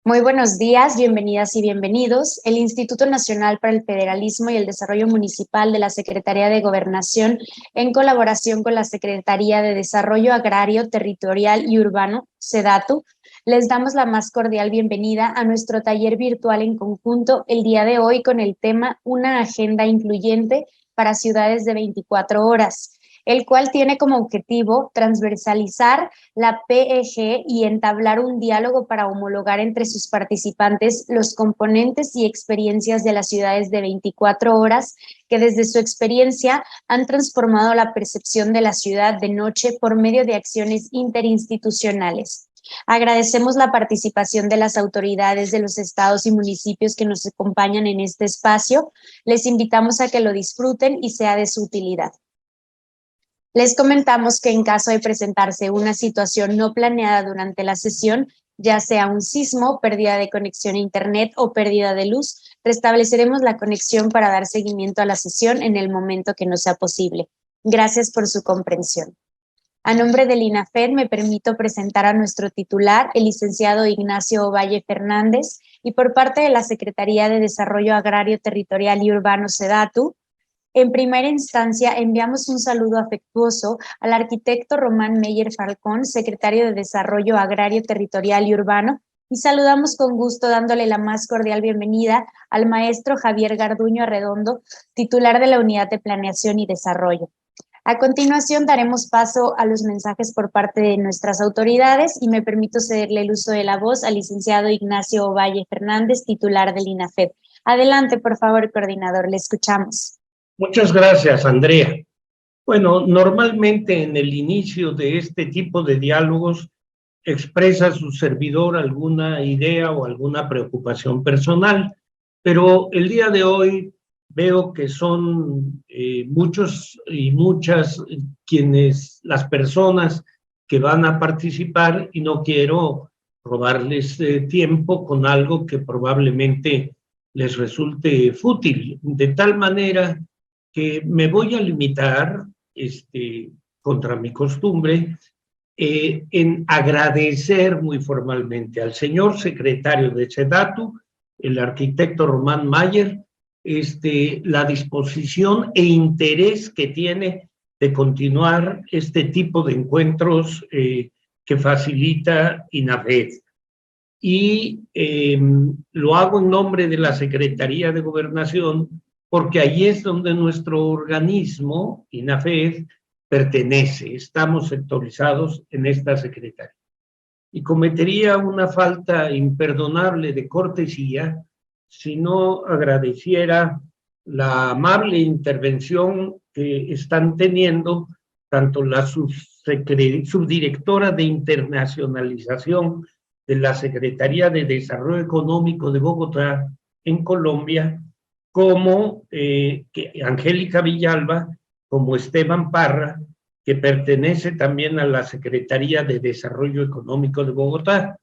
Muy buenos días, bienvenidas y bienvenidos. El Instituto Nacional para el Federalismo y el Desarrollo Municipal de la Secretaría de Gobernación, en colaboración con la Secretaría de Desarrollo Agrario, Territorial y Urbano, SEDATU, les damos la más cordial bienvenida a nuestro taller virtual en conjunto el día de hoy con el tema Una agenda incluyente para ciudades de 24 horas, el cual tiene como objetivo transversalizar la PEG y entablar un diálogo para homologar entre sus participantes los componentes y experiencias de las ciudades de 24 horas que desde su experiencia han transformado la percepción de la ciudad de noche por medio de acciones interinstitucionales. Agradecemos la participación de las autoridades de los estados y municipios que nos acompañan en este espacio. Les invitamos a que lo disfruten y sea de su utilidad. Les comentamos que en caso de presentarse una situación no planeada durante la sesión, ya sea un sismo, pérdida de conexión a internet o pérdida de luz, restableceremos la conexión para dar seguimiento a la sesión en el momento que no sea posible. Gracias por su comprensión. A nombre del INAFED me permito presentar a nuestro titular, el licenciado Ignacio Ovalle Fernández, y por parte de la Secretaría de Desarrollo Agrario, Territorial y Urbano, SEDATU, en primera instancia, enviamos un saludo afectuoso al arquitecto Román Meyer Falcón, secretario de Desarrollo Agrario, Territorial y Urbano, y saludamos con gusto dándole la más cordial bienvenida al maestro Javier Garduño Arredondo, titular de la Unidad de Planeación y Desarrollo. A continuación daremos paso a los mensajes por parte de nuestras autoridades y me permito cederle el uso de la voz al licenciado Ignacio Ovalle Fernández, titular del INAFED. Adelante, por favor, coordinador, le escuchamos. Muchas gracias, Andrea. Bueno, normalmente en el inicio de este tipo de diálogos expresa su servidor alguna idea o alguna preocupación personal, pero el día de hoy veo que son muchos y muchas las personas que van a participar y no quiero robarles tiempo con algo que probablemente les resulte fútil, de tal manera que me voy a limitar, contra mi costumbre, en agradecer muy formalmente al señor secretario de SEDATU, el arquitecto Román Meyer, la disposición e interés que tiene de continuar este tipo de encuentros que facilita INAFED. Y lo hago en nombre de la Secretaría de Gobernación, porque ahí es donde nuestro organismo, INAFED, pertenece. Estamos sectorizados en esta secretaría. Y cometería una falta imperdonable de cortesía si no agradeciera la amable intervención que están teniendo tanto la subdirectora de internacionalización de la Secretaría de Desarrollo Económico de Bogotá, en Colombia, como Angélica Villalba, como Esteban Parra, que pertenece también a la Secretaría de Desarrollo Económico de Bogotá.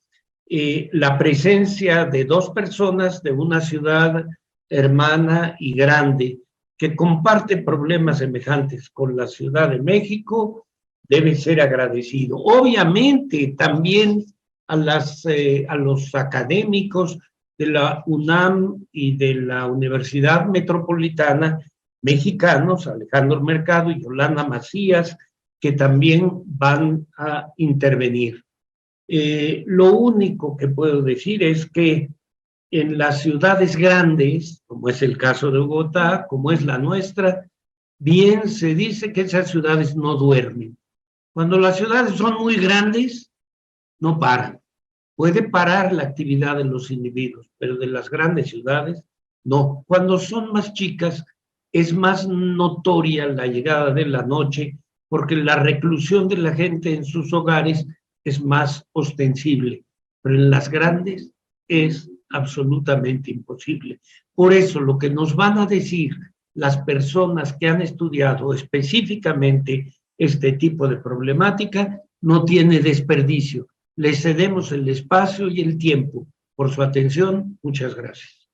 La presencia de dos personas de una ciudad hermana y grande que comparte problemas semejantes con la Ciudad de México debe ser agradecido. Obviamente también a los académicos de la UNAM y de la Universidad Metropolitana, mexicanos, Alejandro Mercado y Yolanda Macías, que también van a intervenir. Lo único que puedo decir es que en las ciudades grandes, como es el caso de Bogotá, como es la nuestra, bien se dice que esas ciudades no duermen. Cuando las ciudades son muy grandes, no paran. Puede parar la actividad de los individuos, pero de las grandes ciudades, no. Cuando son más chicas, es más notoria la llegada de la noche, porque la reclusión de la gente en sus hogares es más ostensible, pero en las grandes es absolutamente imposible. Por eso lo que nos van a decir las personas que han estudiado específicamente este tipo de problemática no tiene desperdicio. Les cedemos el espacio y el tiempo. Por su atención, muchas gracias.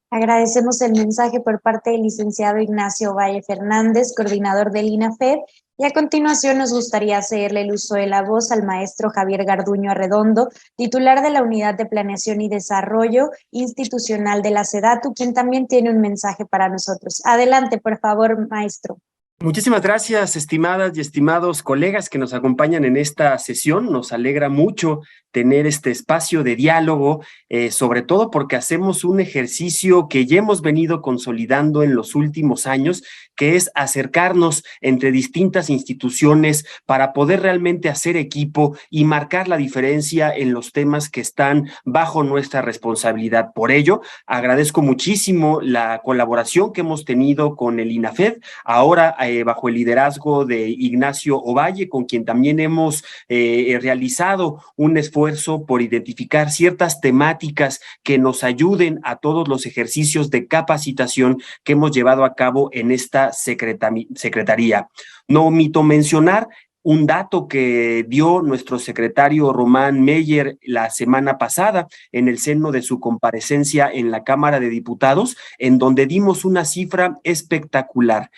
Agradecemos el mensaje por parte del licenciado Ignacio Ovalle Fernández, coordinador del INAFED, Y a continuación nos gustaría cederle el uso de la voz al maestro Javier Garduño Arredondo, titular de la Unidad de Planeación y Desarrollo Institucional de la SEDATU, quien también tiene un mensaje para nosotros. Adelante, por favor, maestro. Muchísimas gracias, estimadas y estimados colegas que nos acompañan en esta sesión. Nos alegra mucho tener este espacio de diálogo, sobre todo porque hacemos un ejercicio que ya hemos venido consolidando en los últimos años, que es acercarnos entre distintas instituciones para poder realmente hacer equipo y marcar la diferencia en los temas que están bajo nuestra responsabilidad. Por ello, agradezco muchísimo la colaboración que hemos tenido con el INAFED, ahora bajo el liderazgo de Ignacio Ovalle, con quien también hemos realizado un esfuerzo por identificar ciertas temáticas que nos ayuden a todos los ejercicios de capacitación que hemos llevado a cabo en esta secretaría. No omito mencionar un dato que dio nuestro secretario Román Meyer la semana pasada en el seno de su comparecencia en la Cámara de Diputados, en donde dimos una cifra espectacular,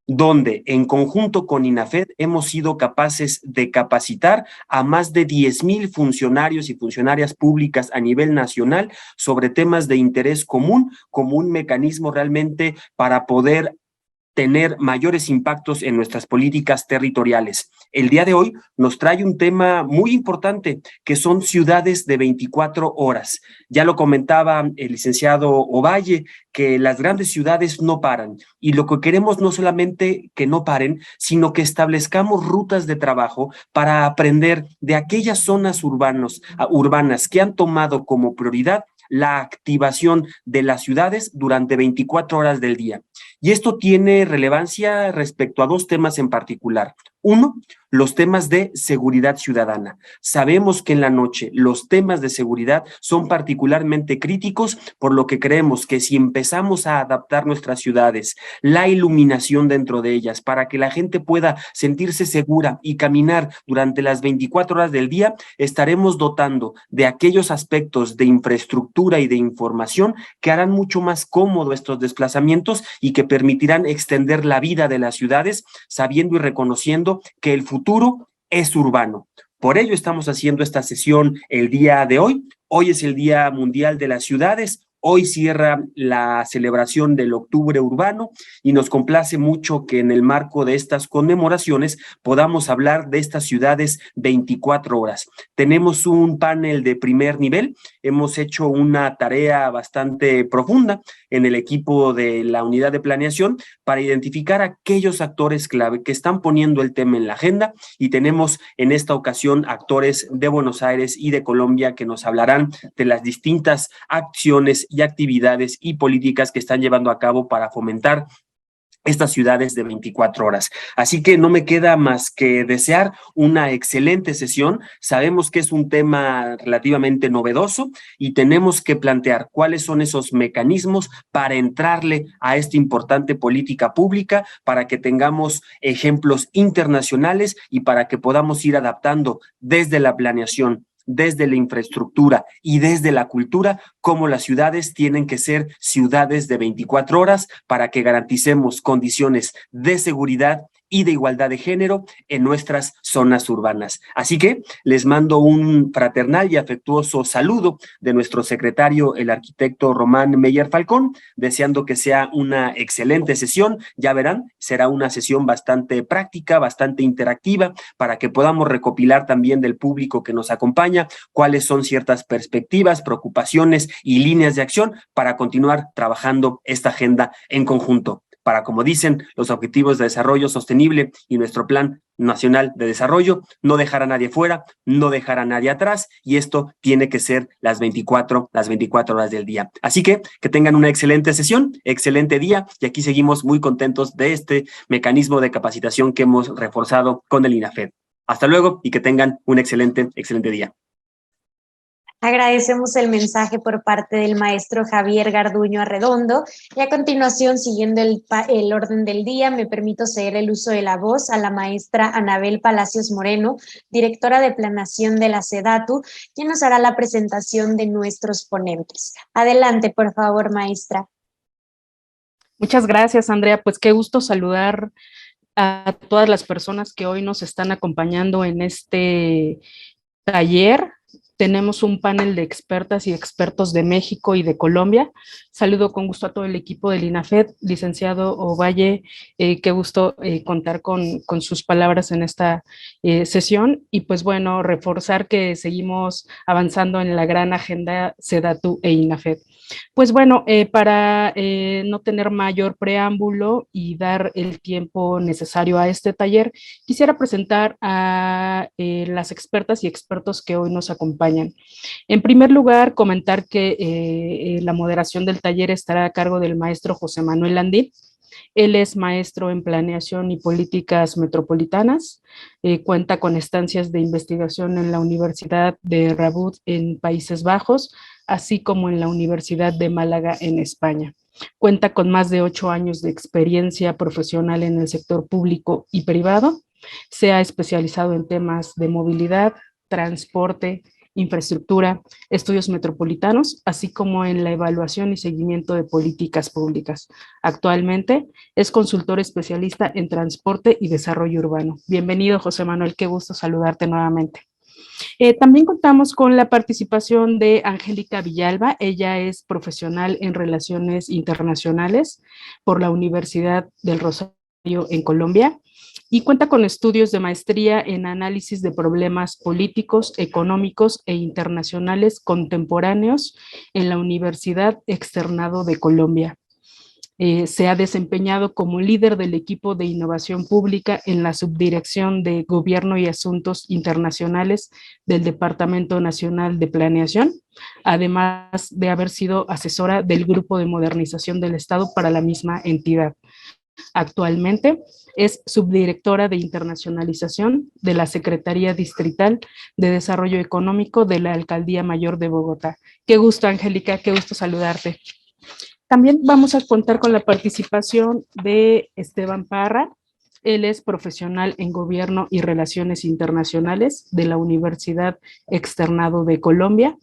donde en conjunto con INAFED hemos sido capaces de capacitar a más de 10,000 funcionarios y funcionarias públicas a nivel nacional sobre temas de interés común, como un mecanismo realmente para poder tener mayores impactos en nuestras políticas territoriales. El día de hoy nos trae un tema muy importante, que son ciudades de 24 horas. Ya lo comentaba el licenciado Ovalle, que las grandes ciudades no paran, y lo que queremos no solamente que no paren, sino que establezcamos rutas de trabajo para aprender de aquellas zonas urbanas que han tomado como prioridad la activación de las ciudades durante 24 horas del día. Y esto tiene relevancia respecto a dos temas en particular. Uno, los temas de seguridad ciudadana. Sabemos que en la noche los temas de seguridad son particularmente críticos, por lo que creemos que si empezamos a adaptar nuestras ciudades, la iluminación dentro de ellas, para que la gente pueda sentirse segura y caminar durante las 24 horas del día, estaremos dotando de aquellos aspectos de infraestructura y de información que harán mucho más cómodo estos desplazamientos y que permitirán extender la vida de las ciudades, sabiendo y reconociendo que el futuro es urbano. Por ello estamos haciendo esta sesión el día de hoy. Hoy es el Día Mundial de las Ciudades. Hoy cierra la celebración del Octubre Urbano y nos complace mucho que en el marco de estas conmemoraciones podamos hablar de estas ciudades 24 horas. Tenemos un panel de primer nivel. Hemos hecho una tarea bastante profunda en el equipo de la unidad de planeación para identificar aquellos actores clave que están poniendo el tema en la agenda, y tenemos en esta ocasión actores de Buenos Aires y de Colombia que nos hablarán de las distintas acciones y actividades y políticas que están llevando a cabo para fomentar estas ciudades de 24 horas. Así que no me queda más que desear una excelente sesión. Sabemos que es un tema relativamente novedoso y tenemos que plantear cuáles son esos mecanismos para entrarle a esta importante política pública, para que tengamos ejemplos internacionales y para que podamos ir adaptando desde la planeación, desde la infraestructura y desde la cultura, cómo las ciudades tienen que ser ciudades de 24 horas para que garanticemos condiciones de seguridad y de igualdad de género en nuestras zonas urbanas. Así que les mando un fraternal y afectuoso saludo de nuestro secretario, el arquitecto Román Meyer Falcón, deseando que sea una excelente sesión. Ya verán, será una sesión bastante práctica, bastante interactiva, para que podamos recopilar también del público que nos acompaña cuáles son ciertas perspectivas, preocupaciones y líneas de acción para continuar trabajando esta agenda en conjunto, para, como dicen, los objetivos de desarrollo sostenible y nuestro Plan Nacional de Desarrollo, no dejar a nadie fuera, no dejar a nadie atrás, y esto tiene que ser las 24 horas del día. Así que tengan una excelente sesión, excelente día, y aquí seguimos muy contentos de este mecanismo de capacitación que hemos reforzado con el INAFED. Hasta luego y que tengan un excelente día. Agradecemos el mensaje por parte del maestro Javier Garduño Arredondo, y a continuación, siguiendo el orden del día, me permito ceder el uso de la voz a la maestra Anabel Palacios Moreno, directora de Planeación de la SEDATU, quien nos hará la presentación de nuestros ponentes. Adelante, por favor, maestra. Muchas gracias, Andrea. Pues qué gusto saludar a todas las personas que hoy nos están acompañando en este taller. Tenemos un panel de expertas y expertos de México y de Colombia. Saludo con gusto a todo el equipo del INAFED, licenciado Ovalle, qué gusto contar con sus palabras en esta sesión. Y pues bueno, reforzar que seguimos avanzando en la gran agenda SEDATU e INAFED. Pues bueno, para no tener mayor preámbulo y dar el tiempo necesario a este taller, quisiera presentar a las expertas y expertos que hoy nos acompañan. En primer lugar, comentar que la moderación del taller estará a cargo del maestro José Manuel Landín. Él es maestro en planeación y políticas metropolitanas, cuenta con estancias de investigación en la Universidad de Rabat en Países Bajos, así como en la Universidad de Málaga en España. Cuenta con más de 8 años de experiencia profesional en el sector público y privado. Se ha especializado en temas de movilidad, transporte, infraestructura, estudios metropolitanos, así como en la evaluación y seguimiento de políticas públicas. Actualmente es consultor especialista en transporte y desarrollo urbano. Bienvenido, José Manuel, qué gusto saludarte nuevamente. También contamos con la participación de Angélica Villalba. Ella es profesional en relaciones internacionales por la Universidad del Rosario en Colombia y cuenta con estudios de maestría en análisis de problemas políticos, económicos e internacionales contemporáneos en la Universidad Externado de Colombia. Se ha desempeñado como líder del equipo de innovación pública en la Subdirección de Gobierno y Asuntos Internacionales del Departamento Nacional de Planeación, además de haber sido asesora del Grupo de Modernización del Estado para la misma entidad. Actualmente es subdirectora de internacionalización de la Secretaría Distrital de Desarrollo Económico de la Alcaldía Mayor de Bogotá. Qué gusto, Angélica, qué gusto saludarte. También vamos a contar con la participación de Esteban Parra. Él es profesional en Gobierno y Relaciones Internacionales de la Universidad Externado de Colombia.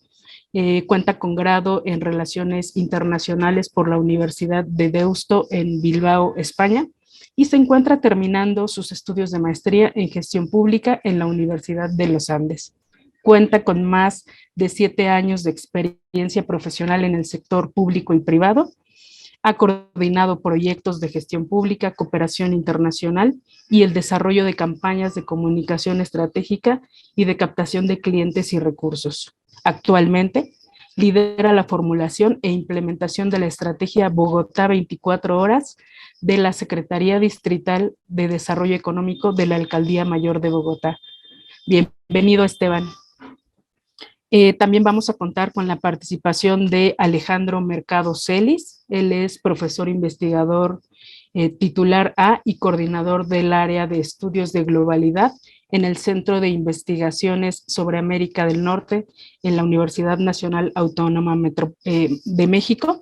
Cuenta con grado en Relaciones Internacionales por la Universidad de Deusto en Bilbao, España, y se encuentra terminando sus estudios de maestría en Gestión Pública en la Universidad de los Andes. Cuenta con más de 7 años de experiencia profesional en el sector público y privado. Ha coordinado proyectos de gestión pública, cooperación internacional y el desarrollo de campañas de comunicación estratégica y de captación de clientes y recursos. Actualmente lidera la formulación e implementación de la estrategia Bogotá 24 horas de la Secretaría Distrital de Desarrollo Económico de la Alcaldía Mayor de Bogotá. Bienvenido, Esteban. También vamos a contar con la participación de Alejandro Mercado Celis. Él es profesor investigador titular A y coordinador del área de estudios de globalidad en el Centro de Investigaciones sobre América del Norte en la Universidad Nacional Autónoma de México.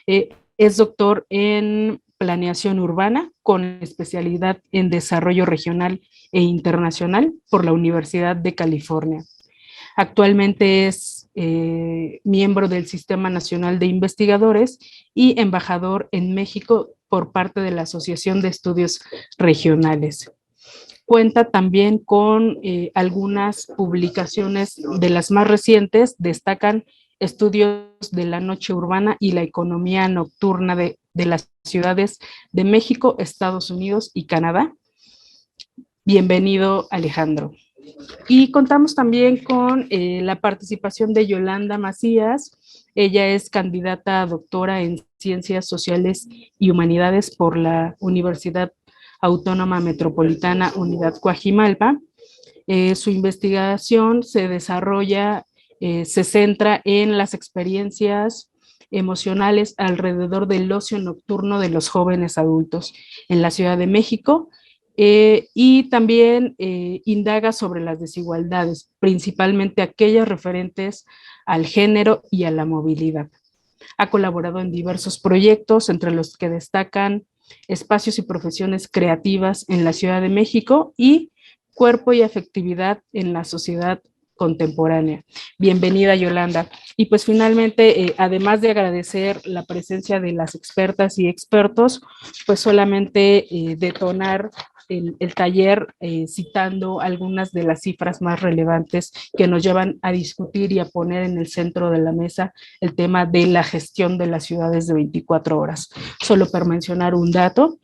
Es doctor en planeación urbana con especialidad en desarrollo regional e internacional por la Universidad de California. Actualmente es miembro del Sistema Nacional de Investigadores y embajador en México por parte de la Asociación de Estudios Regionales. Cuenta también con algunas publicaciones de las más recientes, destacan estudios de la noche urbana y la economía nocturna de las ciudades de México, Estados Unidos y Canadá. Bienvenido, Alejandro. Y contamos también con la participación de Yolanda Macías. Ella es candidata a doctora en Ciencias Sociales y Humanidades por la Universidad Autónoma Metropolitana Unidad Coajimalpa. Su investigación se desarrolla, se centra en las experiencias emocionales alrededor del ocio nocturno de los jóvenes adultos en la Ciudad de México. Y también indaga sobre las desigualdades, principalmente aquellas referentes al género y a la movilidad. Ha colaborado en diversos proyectos, entre los que destacan Espacios y Profesiones Creativas en la Ciudad de México y Cuerpo y Afectividad en la Sociedad Contemporánea. Bienvenida, Yolanda. Y pues finalmente, además de agradecer la presencia de las expertas y expertos, pues solamente detonar el taller citando algunas de las cifras más relevantes que nos llevan a discutir y a poner en el centro de la mesa el tema de la gestión de las ciudades de 24 horas. Solo para mencionar un dato,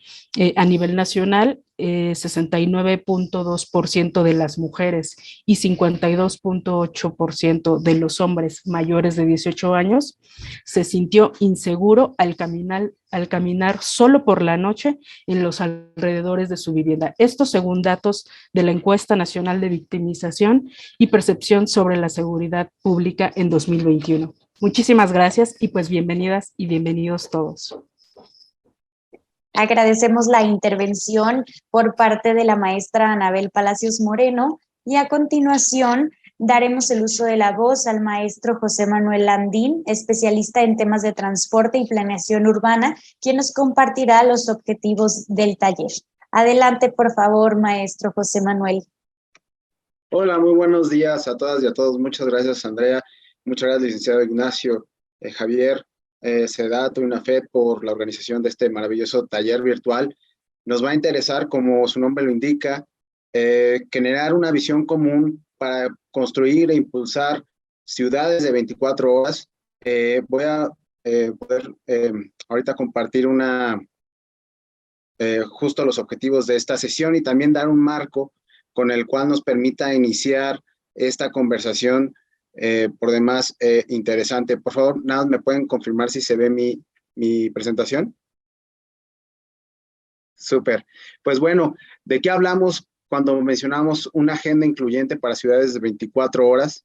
a nivel nacional, 69.2% de las mujeres y 52.8% de los hombres mayores de 18 años se sintió inseguro al caminar solo por la noche en los alrededores de su vivienda. Esto según datos de la Encuesta Nacional de Victimización y Percepción sobre la Seguridad Pública en 2021. Muchísimas gracias y pues bienvenidas y bienvenidos todos. Agradecemos la intervención por parte de la maestra Anabel Palacios Moreno y a continuación daremos el uso de la voz al maestro José Manuel Landín, especialista en temas de transporte y planeación urbana, quien nos compartirá los objetivos del taller. Adelante, por favor, maestro José Manuel. Hola, muy buenos días a todas y a todos. Muchas gracias, Andrea. Muchas gracias, licenciado Ignacio, Javier, Sedato y UNAFED por la organización de este maravilloso taller virtual. Nos va a interesar, como su nombre lo indica, generar una visión común para construir e impulsar ciudades de 24 horas. Voy a poder ahorita compartir justo los objetivos de esta sesión y también dar un marco con el cual nos permita iniciar esta conversación por demás interesante. Por favor, nada, ¿me pueden confirmar si se ve mi presentación? Súper. Pues bueno, ¿de qué hablamos cuando mencionamos una agenda incluyente para ciudades de 24 horas?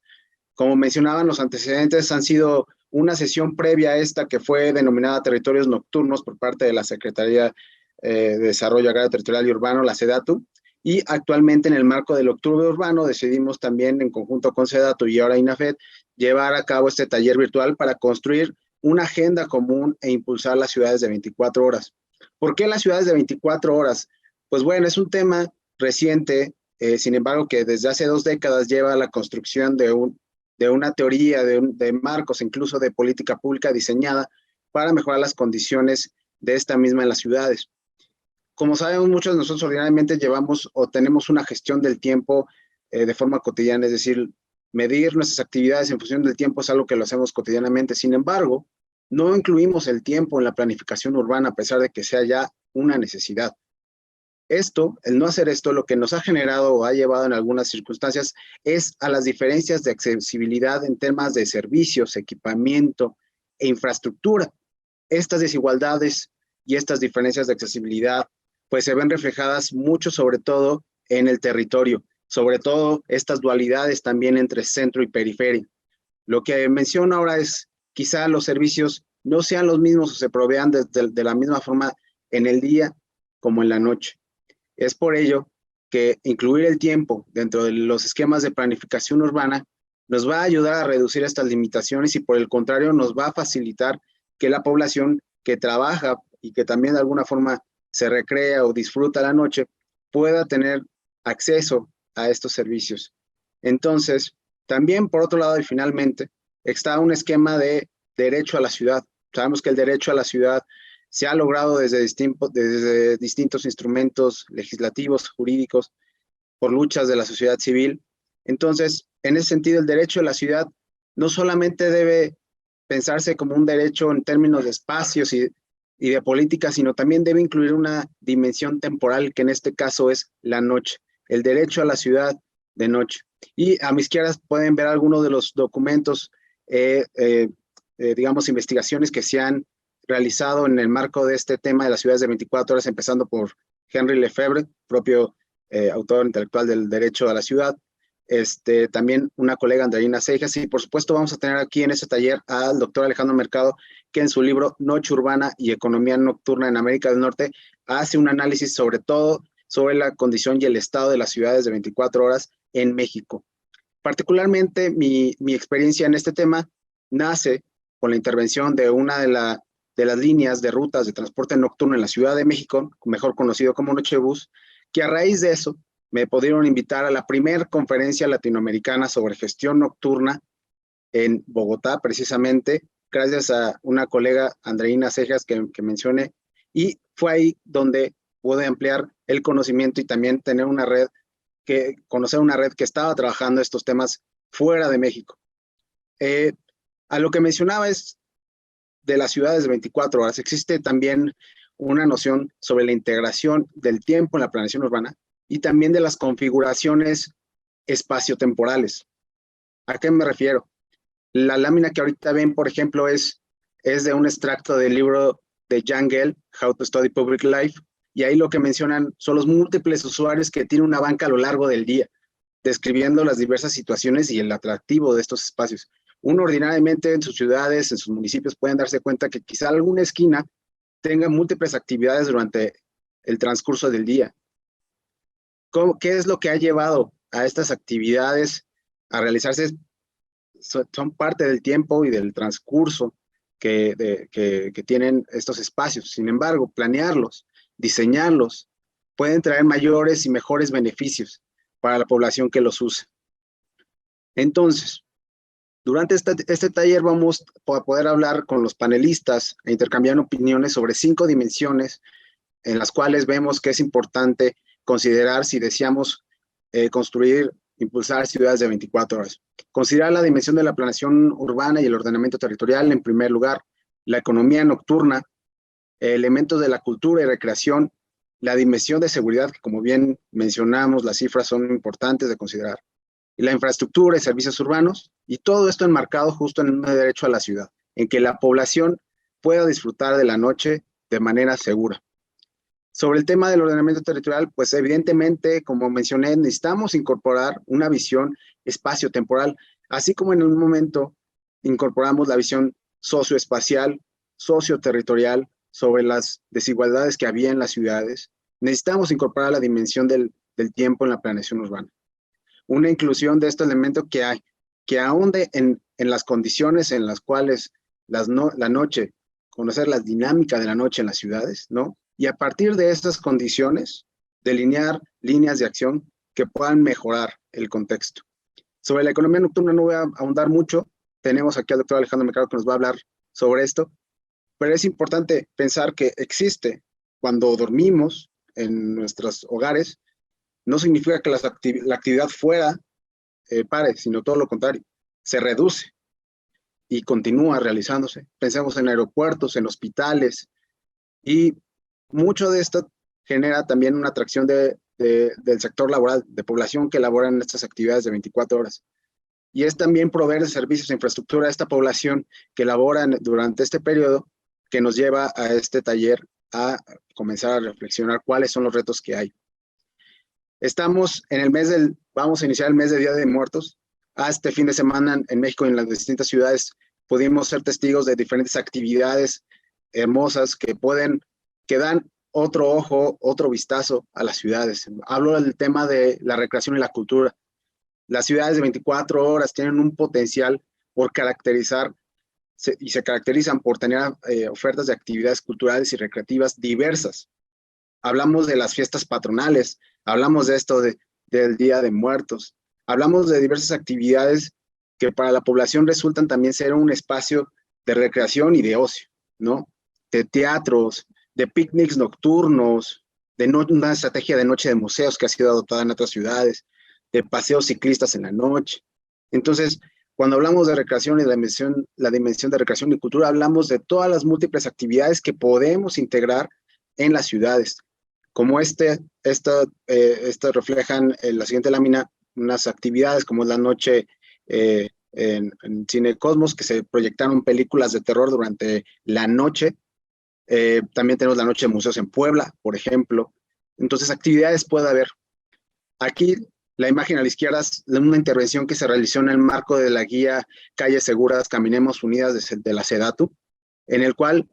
Como mencionaban, los antecedentes han sido una sesión previa a esta que fue denominada Territorios Nocturnos por parte de la Secretaría de Desarrollo Agrario, Territorial y Urbano, la SEDATU, y actualmente en el marco del Octubre Urbano decidimos también en conjunto con SEDATU y ahora INAFED llevar a cabo este taller virtual para construir una agenda común e impulsar las ciudades de 24 horas. ¿Por qué las ciudades de 24 horas? Pues bueno, es un tema reciente, sin embargo, que desde hace 2 décadas lleva a la construcción de una teoría, de marcos, incluso de política pública diseñada para mejorar las condiciones de esta misma en las ciudades. Como sabemos, muchos de nosotros ordinariamente llevamos o tenemos una gestión del tiempo de forma cotidiana, es decir, medir nuestras actividades en función del tiempo es algo que lo hacemos cotidianamente. Sin embargo, no incluimos el tiempo en la planificación urbana a pesar de que sea ya una necesidad. El no hacer esto, lo que nos ha generado o ha llevado en algunas circunstancias es a las diferencias de accesibilidad en temas de servicios, equipamiento e infraestructura. Estas desigualdades y estas diferencias de accesibilidad pues se ven reflejadas mucho sobre todo en el territorio, sobre todo estas dualidades también entre centro y periferia. Lo que menciono ahora es quizá los servicios no sean los mismos o se provean de la misma forma en el día como en la noche. Es por ello que incluir el tiempo dentro de los esquemas de planificación urbana nos va a ayudar a reducir estas limitaciones y por el contrario nos va a facilitar que la población que trabaja y que también de alguna forma se recrea o disfruta la noche pueda tener acceso a estos servicios. Entonces, también por otro lado y finalmente, está un esquema de derecho a la ciudad. Sabemos que el derecho a la ciudad se ha logrado desde distintos instrumentos legislativos, jurídicos, por luchas de la sociedad civil. Entonces, en ese sentido, el derecho a la ciudad no solamente debe pensarse como un derecho en términos de espacios y de política, sino también debe incluir una dimensión temporal, que en este caso es la noche, el derecho a la ciudad de noche. Y a mi izquierda pueden ver algunos de los documentos, digamos, investigaciones que se han realizado en el marco de este tema de las ciudades de 24 horas, empezando por Henry Lefebvre, propio autor intelectual del derecho a la ciudad, también una colega Andreina Seijas, y por supuesto vamos a tener aquí en este taller al doctor Alejandro Mercado, que en su libro Noche Urbana y Economía Nocturna en América del Norte hace un análisis sobre todo sobre la condición y el estado de las ciudades de 24 horas en México. Particularmente mi experiencia en este tema nace con la intervención de una de las líneas de rutas de transporte nocturno en la Ciudad de México, mejor conocido como Nochebus, que a raíz de eso me pudieron invitar a la primera conferencia latinoamericana sobre gestión nocturna en Bogotá, precisamente, gracias a una colega, Andreina Cejas, que mencioné, y fue ahí donde pude ampliar el conocimiento y también tener una red, conocer una red que estaba trabajando estos temas fuera de México. A lo que mencionaba es de las ciudades de 24 horas, existe también una noción sobre la integración del tiempo en la planeación urbana y también de las configuraciones espaciotemporales. ¿A qué me refiero? La lámina que ahorita ven, por ejemplo, es de un extracto del libro de Jan Gehl, How to Study Public Life, y ahí lo que mencionan son los múltiples usuarios que tiene una banca a lo largo del día, describiendo las diversas situaciones y el atractivo de estos espacios. Uno ordinariamente en sus ciudades, en sus municipios, pueden darse cuenta que quizá alguna esquina tenga múltiples actividades durante el transcurso del día. ¿Qué es lo que ha llevado a estas actividades a realizarse? Son parte del tiempo y del transcurso que tienen estos espacios. Sin embargo, planearlos, diseñarlos, pueden traer mayores y mejores beneficios para la población que los usa. Entonces, durante este taller vamos a poder hablar con los panelistas e intercambiar opiniones sobre 5 dimensiones en las cuales vemos que es importante considerar si deseamos construir, impulsar ciudades de 24 horas. Considerar la dimensión de la planeación urbana y el ordenamiento territorial en primer lugar, la economía nocturna, elementos de la cultura y recreación, la dimensión de seguridad, que como bien mencionamos, las cifras son importantes de considerar, y la infraestructura y servicios urbanos, y todo esto enmarcado justo en un derecho a la ciudad, en que la población pueda disfrutar de la noche de manera segura. Sobre el tema del ordenamiento territorial, pues evidentemente, como mencioné, necesitamos incorporar una visión espacio-temporal, así como en un momento incorporamos la visión socioespacial, socioterritorial, sobre las desigualdades que había en las ciudades. Necesitamos incorporar la dimensión del tiempo en la planeación urbana. Una inclusión de este elemento que ahonde en las condiciones en las cuales la noche, conocer la dinámica de la noche en las ciudades, ¿no? Y a partir de estas condiciones, delinear líneas de acción que puedan mejorar el contexto. Sobre la economía nocturna no voy a ahondar mucho. Tenemos aquí al doctor Alejandro Mercado que nos va a hablar sobre esto, pero es importante pensar que existe cuando dormimos en nuestros hogares. No significa que la actividad fuera pare, sino todo lo contrario, se reduce y continúa realizándose. Pensemos en aeropuertos, en hospitales, y mucho de esto genera también una atracción del sector laboral, de población que labora en estas actividades de 24 horas. Y es también proveer de servicios e infraestructura a esta población que labora durante este periodo, que nos lleva a este taller a comenzar a reflexionar cuáles son los retos que hay. Estamos en el vamos a iniciar el mes de Día de Muertos. Este fin de semana en México y en las distintas ciudades pudimos ser testigos de diferentes actividades hermosas que dan otro ojo, otro vistazo a las ciudades. Hablo del tema de la recreación y la cultura. Las ciudades de 24 horas tienen un potencial por caracterizar y se caracterizan por tener ofertas de actividades culturales y recreativas diversas. Hablamos de las fiestas patronales, hablamos de esto del Día de Muertos, hablamos de diversas actividades que para la población resultan también ser un espacio de recreación y de ocio, ¿no? De teatros, de picnics nocturnos, de una estrategia de noche de museos que ha sido adoptada en otras ciudades, de paseos ciclistas en la noche. Entonces, cuando hablamos de recreación y la dimensión de recreación y cultura, hablamos de todas las múltiples actividades que podemos integrar en las ciudades. Como estas reflejan en la siguiente lámina unas actividades como la noche en Cine Cosmos, que se proyectaron películas de terror durante la noche. También tenemos la noche de museos en Puebla, por ejemplo. Entonces, actividades puede haber. Aquí, la imagen a la izquierda es una intervención que se realizó en el marco de la guía Calles Seguras, Caminemos Unidas de la SEDATU, en el cual,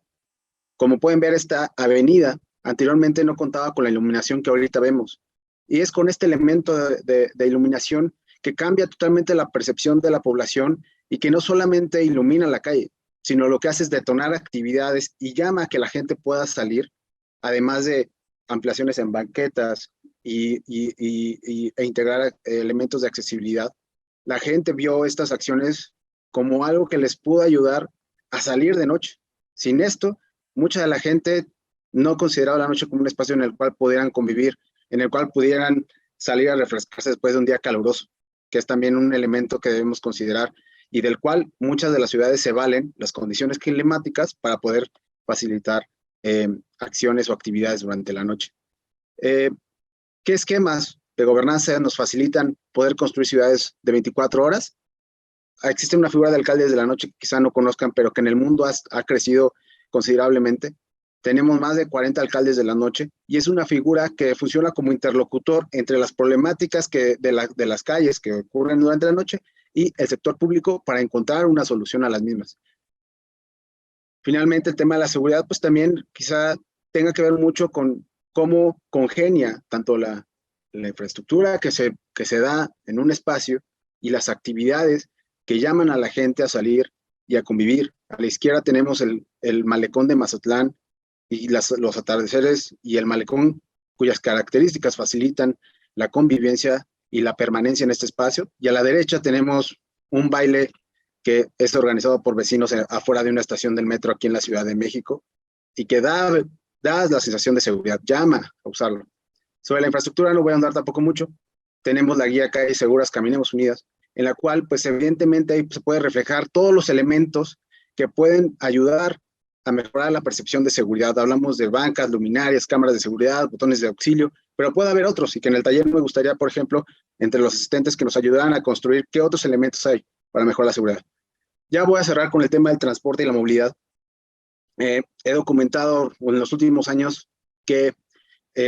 como pueden ver, esta avenida anteriormente no contaba con la iluminación que ahorita vemos. Y es con este elemento de iluminación que cambia totalmente la percepción de la población y que no solamente ilumina la calle, sino lo que hace es detonar actividades y llama a que la gente pueda salir, además de ampliaciones en banquetas e integrar elementos de accesibilidad. La gente vio estas acciones como algo que les pudo ayudar a salir de noche. Sin esto, mucha de la gente no consideraba la noche como un espacio en el cual pudieran convivir, en el cual pudieran salir a refrescarse después de un día caluroso, que es también un elemento que debemos considerar y del cual muchas de las ciudades se valen las condiciones climáticas para poder facilitar acciones o actividades durante la noche. ¿Qué esquemas de gobernanza nos facilitan poder construir ciudades de 24 horas? Existe una figura de alcaldes de la noche que quizá no conozcan, pero que en el mundo ha crecido considerablemente. Tenemos más de 40 alcaldes de la noche y es una figura que funciona como interlocutor entre las problemáticas de las calles que ocurren durante la noche y el sector público para encontrar una solución a las mismas. Finalmente, el tema de la seguridad, pues también quizá tenga que ver mucho con cómo congenia tanto la infraestructura que se da en un espacio y las actividades que llaman a la gente a salir y a convivir. A la izquierda tenemos el malecón de Mazatlán y los atardeceres y el malecón cuyas características facilitan la convivencia y la permanencia en este espacio. Y a la derecha tenemos un baile que es organizado por vecinos afuera de una estación del metro aquí en la Ciudad de México y que da la sensación de seguridad, llama a usarlo. Sobre la infraestructura no voy a andar tampoco mucho. Tenemos la guía Calles Seguras, Caminemos Unidas, en la cual pues evidentemente ahí se puede reflejar todos los elementos que pueden ayudar a mejorar la percepción de seguridad. Hablamos de bancas, luminarias, cámaras de seguridad, botones de auxilio, pero puede haber otros y que en el taller me gustaría, por ejemplo, entre los asistentes que nos ayudaran a construir qué otros elementos hay para mejorar la seguridad. Ya voy a cerrar con el tema del transporte y la movilidad. He documentado en los últimos años que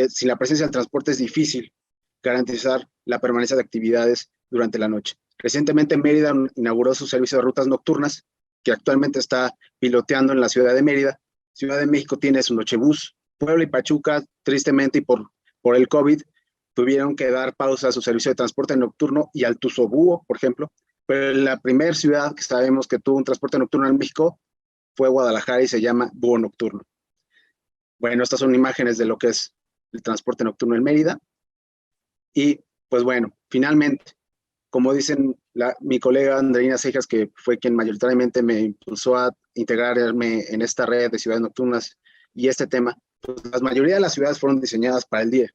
sin la presencia del transporte es difícil garantizar la permanencia de actividades durante la noche. Recientemente Mérida inauguró su servicio de rutas nocturnas, que actualmente está piloteando en la Ciudad de Mérida. Ciudad de México tiene su nochebús. Puebla y Pachuca, tristemente, y por el COVID, tuvieron que dar pausa a su servicio de transporte nocturno y al Tuzobúo, por ejemplo. Pero la primera ciudad que sabemos que tuvo un transporte nocturno en México fue Guadalajara y se llama Búho Nocturno. Bueno, estas son imágenes de lo que es el transporte nocturno en Mérida. Y pues bueno, finalmente, como dicen mi colega Andreina Cejas, que fue quien mayoritariamente me impulsó a integrarme en esta red de ciudades nocturnas y este tema, pues la mayoría de las ciudades fueron diseñadas para el día,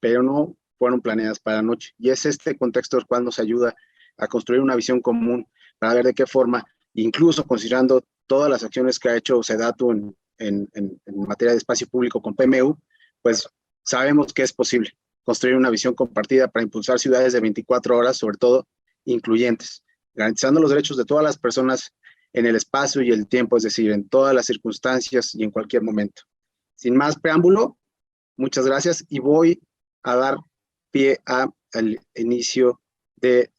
pero no fueron planeadas para la noche. Y es este contexto el cual nos ayuda a construir una visión común para ver de qué forma, incluso considerando todas las acciones que ha hecho SEDATU en materia de espacio público con PMU, pues sabemos que es posible construir una visión compartida para impulsar ciudades de 24 horas, sobre todo incluyentes, garantizando los derechos de todas las personas en el espacio y el tiempo, es decir, en todas las circunstancias y en cualquier momento. Sin más preámbulo, muchas gracias y voy a dar pie al inicio de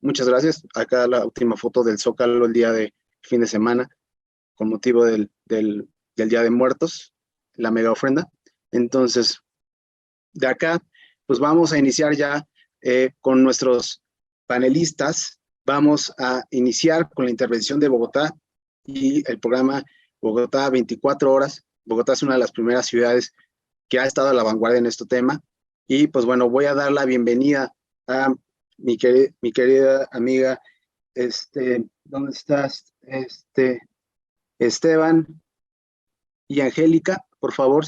muchas gracias. Acá la última foto del Zócalo el día de fin de semana, con motivo del Día de Muertos, la mega ofrenda. Entonces, de acá, pues vamos a iniciar ya con nuestros panelistas. Vamos a iniciar con la intervención de Bogotá y el programa Bogotá 24 horas. Bogotá es una de las primeras ciudades que ha estado a la vanguardia en este tema. Y pues bueno, voy a dar la bienvenida a mi querida amiga, ¿dónde estás? Esteban y Angélica, por favor,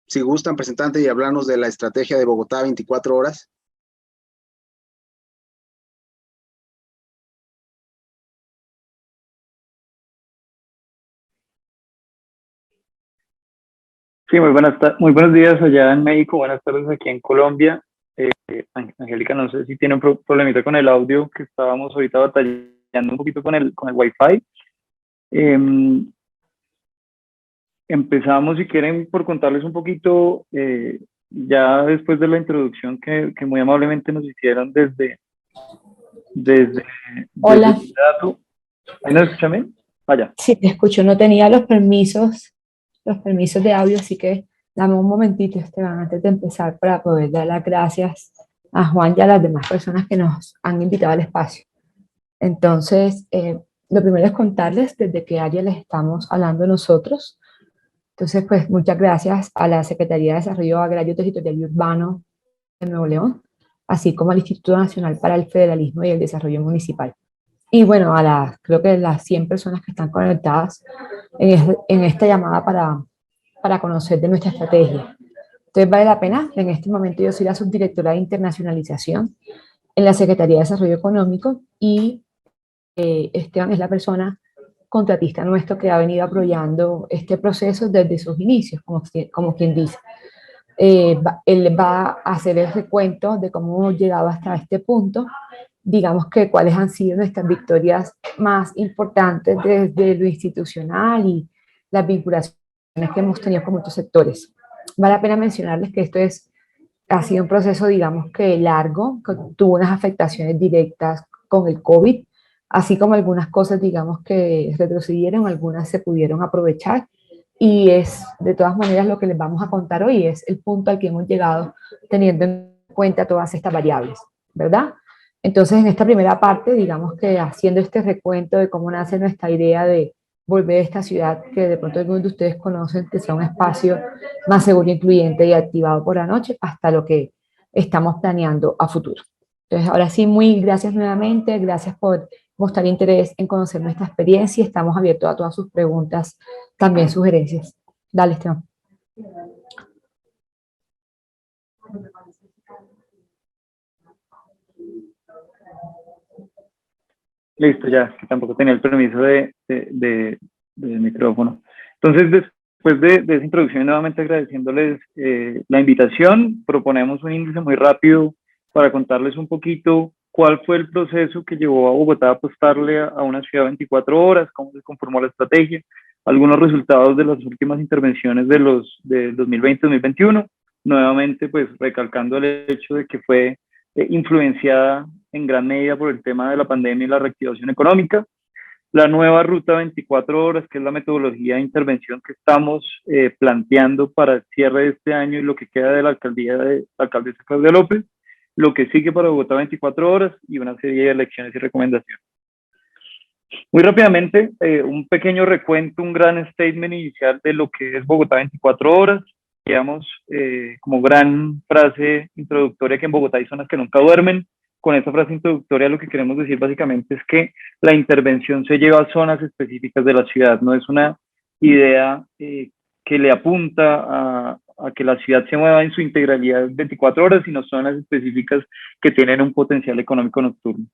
si gustan presentarte y hablarnos de la estrategia de Bogotá 24 horas. Sí, muy buenos días allá en México, buenas tardes aquí en Colombia. Angélica, no sé si tiene un problemita con el audio, que estábamos ahorita batallando un poquito con el Wi-Fi. Empezamos, si quieren, por contarles un poquito, ya después de la introducción que muy amablemente nos hicieron desde Hola. dato. ¿Ahí nos escuchan bien? Vaya. Sí, te escucho. No tenía los permisos de audio, así que dame un momentito, Esteban, antes de empezar, para poder dar las gracias a Juan y a las demás personas que nos han invitado al espacio. Entonces, lo primero es contarles desde qué área les estamos hablando nosotros. Entonces, pues, muchas gracias a la Secretaría de Desarrollo Agrario, Territorial y Urbano de Nuevo León, así como al Instituto Nacional para el Federalismo y el Desarrollo Municipal. Y bueno, creo que las 100 personas que están conectadas en esta llamada para para conocer de nuestra estrategia. Entonces vale la pena. En este momento yo soy la subdirectora de internacionalización en la Secretaría de Desarrollo Económico y Esteban es la persona contratista nuestro que ha venido apoyando este proceso desde sus inicios, como quien dice. Él va a hacer el recuento de cómo hemos llegado hasta este punto, digamos que cuáles han sido nuestras victorias más importantes desde lo institucional y las vinculaciones que hemos tenido con muchos sectores. Vale la pena mencionarles que ha sido un proceso, digamos que largo, que tuvo unas afectaciones directas con el COVID, así como algunas cosas, digamos, que retrocedieron, algunas se pudieron aprovechar, y es de todas maneras lo que les vamos a contar hoy, es el punto al que hemos llegado teniendo en cuenta todas estas variables, ¿verdad? Entonces, en esta primera parte, digamos que haciendo este recuento de cómo nace nuestra idea de volver a esta ciudad, que de pronto algunos de ustedes conocen, que sea un espacio más seguro, incluyente y activado por la noche, hasta lo que estamos planeando a futuro. Entonces, ahora sí, muy gracias nuevamente, gracias por mostrar interés en conocer nuestra experiencia, estamos abiertos a todas sus preguntas, también sugerencias. Dale, Esteban. Listo, ya, que tampoco tenía el permiso del micrófono. Entonces, después de esa introducción, nuevamente agradeciéndoles la invitación, proponemos un índice muy rápido para contarles un poquito cuál fue el proceso que llevó a Bogotá a apostarle a una ciudad 24 horas, cómo se conformó la estrategia, algunos resultados de las últimas intervenciones del 2020-2021, nuevamente pues recalcando el hecho de que fue influenciada en gran medida por el tema de la pandemia y la reactivación económica, la nueva ruta 24 horas, que es la metodología de intervención que estamos planteando para el cierre de este año y lo que queda de la alcaldía de la alcaldesa Claudia López, lo que sigue para Bogotá 24 horas y una serie de elecciones y recomendaciones. Muy rápidamente, un pequeño recuento, un gran statement inicial de lo que es Bogotá 24 horas. Digamos, como gran frase introductoria, que en Bogotá hay zonas que nunca duermen. Con esta frase introductoria lo que queremos decir básicamente es que la intervención se lleva a zonas específicas de la ciudad, no es una idea que le apunta a que la ciudad se mueva en su integralidad 24 horas, sino zonas específicas que tienen un potencial económico nocturno.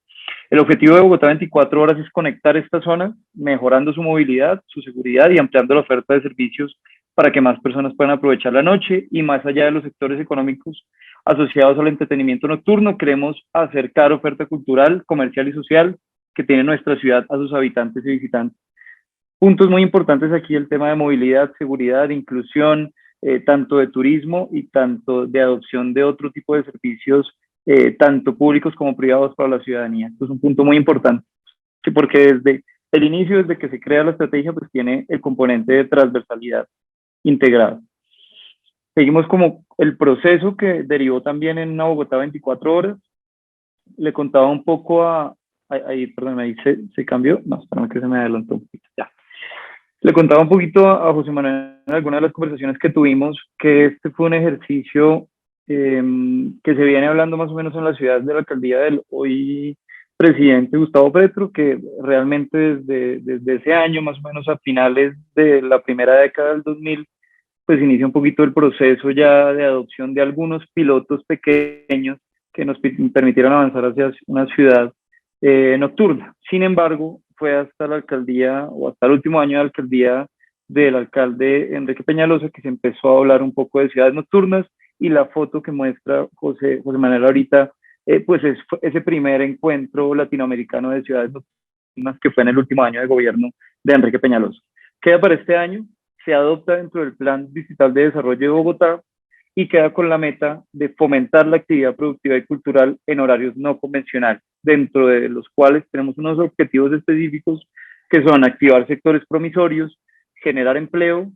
El objetivo de Bogotá 24 horas es conectar estas zonas, mejorando su movilidad, su seguridad y ampliando la oferta de servicios para que más personas puedan aprovechar la noche, y más allá de los sectores económicos asociados al entretenimiento nocturno, queremos acercar oferta cultural, comercial y social que tiene nuestra ciudad a sus habitantes y visitantes. Puntos muy importantes aquí: el tema de movilidad, seguridad, inclusión, tanto de turismo y tanto de adopción de otro tipo de servicios, tanto públicos como privados para la ciudadanía. Esto es un punto muy importante, porque desde el inicio, desde que se crea la estrategia, pues tiene el componente de transversalidad integrado. Seguimos como el proceso que derivó también en una Bogotá 24 horas. Le contaba un poco perdón, ahí se cambió, no, espérame que se me adelantó un poquito, ya. Le contaba un poquito a José Manuel en algunas de las conversaciones que tuvimos, que este fue un ejercicio que se viene hablando más o menos en la ciudad de la alcaldía del hoy presidente Gustavo Petro, que realmente desde ese año, más o menos a finales de la primera década del 2000, pues inicia un poquito el proceso ya de adopción de algunos pilotos pequeños que nos permitieron avanzar hacia una ciudad nocturna. Sin embargo, fue hasta la alcaldía, o hasta el último año de alcaldía del alcalde Enrique Peñalosa, que se empezó a hablar un poco de ciudades nocturnas, y la foto que muestra José Manuel ahorita, pues es ese primer encuentro latinoamericano de ciudades nocturnas que fue en el último año de gobierno de Enrique Peñalosa. Queda para este año, se adopta dentro del Plan Distrital de Desarrollo de Bogotá y queda con la meta de fomentar la actividad productiva y cultural en horarios no convencionales, dentro de los cuales tenemos unos objetivos específicos que son activar sectores promisorios, generar empleo,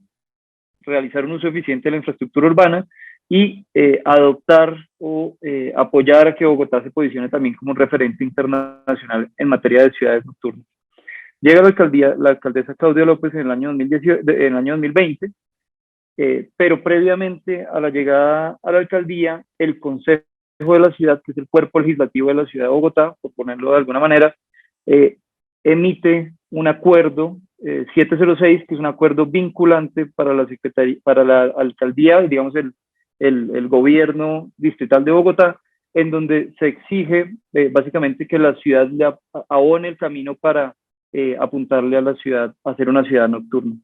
realizar un uso eficiente de la infraestructura urbana y adoptar o apoyar a que Bogotá se posicione también como un referente internacional en materia de ciudades nocturnas. Llega la alcaldesa Claudia López en el año 2020, pero previamente a la llegada a la alcaldía, el Consejo de la Ciudad, que es el cuerpo legislativo de la ciudad de Bogotá, por ponerlo de alguna manera, emite un acuerdo 706, que es un acuerdo vinculante para la Secretaría, para la alcaldía, digamos el gobierno distrital de Bogotá, en donde se exige básicamente que la ciudad le abone el camino para apuntarle a la ciudad a ser una ciudad nocturna.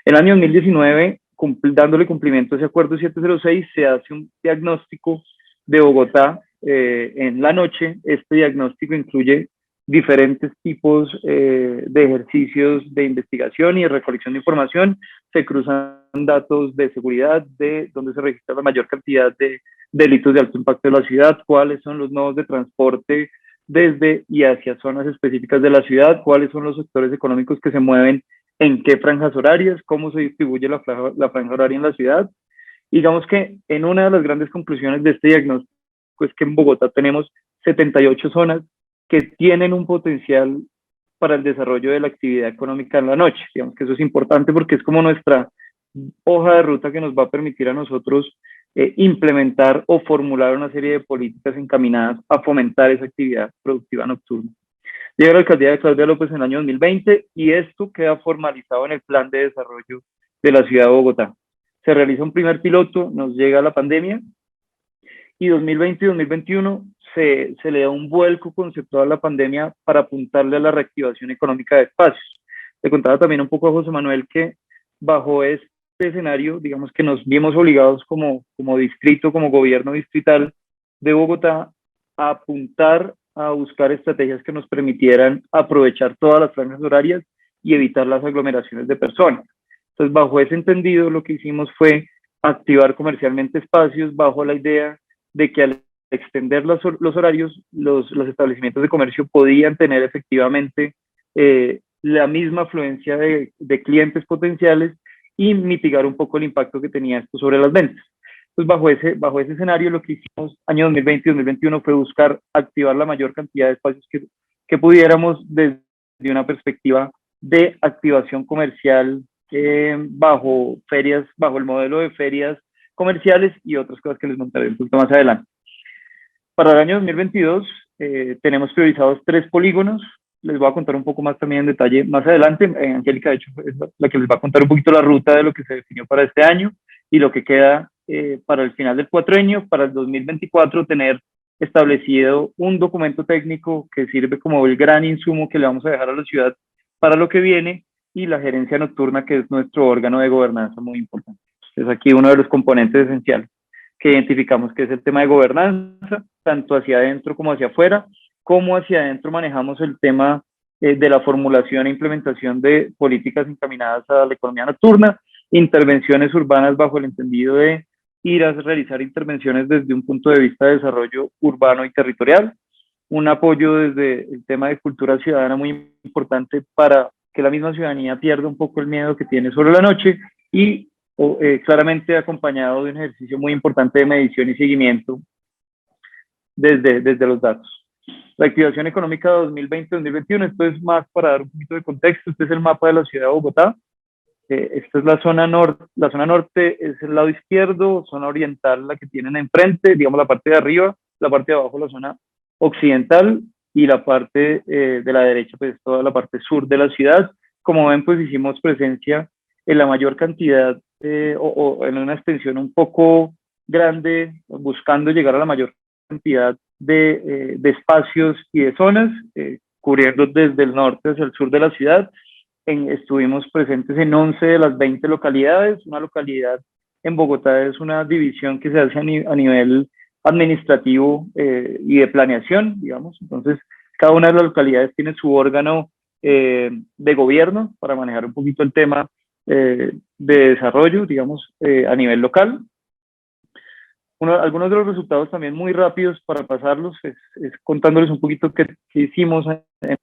En el año 2019, dándole cumplimiento a ese acuerdo 706, se hace un diagnóstico de Bogotá en la noche. Este diagnóstico incluye diferentes tipos de ejercicios de investigación y de recolección de información. Se cruzan datos de seguridad, de donde se registra la mayor cantidad de delitos de alto impacto de la ciudad, cuáles son los nodos de transporte desde y hacia zonas específicas de la ciudad, cuáles son los sectores económicos que se mueven en qué franjas horarias, cómo se distribuye la franja horaria en la ciudad. Digamos que en una de las grandes conclusiones de este diagnóstico es que en Bogotá tenemos 78 zonas que tienen un potencial para el desarrollo de la actividad económica en la noche. Digamos que eso es importante porque es como nuestra hoja de ruta que nos va a permitir a nosotros implementar o formular una serie de políticas encaminadas a fomentar esa actividad productiva nocturna. Llega la alcaldía de Claudia López en el año 2020 y esto queda formalizado en el plan de desarrollo de la ciudad de Bogotá. Se realiza un primer piloto, nos llega la pandemia y 2020 y 2021 se le da un vuelco conceptual a la pandemia para apuntarle a la reactivación económica de espacios. Le contaba también un poco a José Manuel que bajo este escenario, digamos que nos vimos obligados como distrito, como gobierno distrital de Bogotá, a apuntar a buscar estrategias que nos permitieran aprovechar todas las franjas horarias y evitar las aglomeraciones de personas. Entonces, bajo ese entendido, lo que hicimos fue activar comercialmente espacios bajo la idea de que al extender los horarios, los establecimientos de comercio podían tener efectivamente la misma afluencia de clientes potenciales y mitigar un poco el impacto que tenía esto sobre las ventas. Pues bajo ese escenario lo que hicimos año 2020 y 2021 fue buscar activar la mayor cantidad de espacios que pudiéramos desde una perspectiva de activación comercial bajo el modelo de ferias comerciales y otras cosas que les montaré un poquito más adelante. Para el año 2022 tenemos priorizados 3 polígonos. Les voy a contar un poco más también en detalle más adelante. Angélica, de hecho, es la que les va a contar un poquito la ruta de lo que se definió para este año y lo que queda para el final del cuatrienio, para el 2024, tener establecido un documento técnico que sirve como el gran insumo que le vamos a dejar a la ciudad para lo que viene, y la gerencia nocturna, que es nuestro órgano de gobernanza muy importante. Es aquí uno de los componentes esenciales que identificamos, que es el tema de gobernanza, tanto hacia adentro como hacia afuera, como hacia adentro manejamos el tema de la formulación e implementación de políticas encaminadas a la economía nocturna, intervenciones urbanas bajo el entendido de ir a realizar intervenciones desde un punto de vista de desarrollo urbano y territorial, un apoyo desde el tema de cultura ciudadana muy importante para que la misma ciudadanía pierda un poco el miedo que tiene sobre la noche y claramente acompañado de un ejercicio muy importante de medición y seguimiento desde los datos. La activación económica 2020-2021, esto es más para dar un poquito de contexto. Este es el mapa de la ciudad de Bogotá. Esta es la zona norte. La zona norte es el lado izquierdo, zona oriental la que tienen enfrente, digamos la parte de arriba, la parte de abajo la zona occidental y la parte de la derecha pues toda la parte sur de la ciudad. Como ven, pues hicimos presencia en la mayor cantidad o en una extensión un poco grande, buscando llegar a la mayor cantidad de espacios y de zonas, cubriendo desde el norte hacia el sur de la ciudad. Estuvimos presentes en 11 de las 20 localidades. Una localidad en Bogotá es una división que se hace a nivel administrativo y de planeación, digamos. Entonces, cada una de las localidades tiene su órgano de gobierno para manejar un poquito el tema de desarrollo, digamos, a nivel local. Algunos de los resultados también muy rápidos para pasarlos es contándoles un poquito qué hicimos en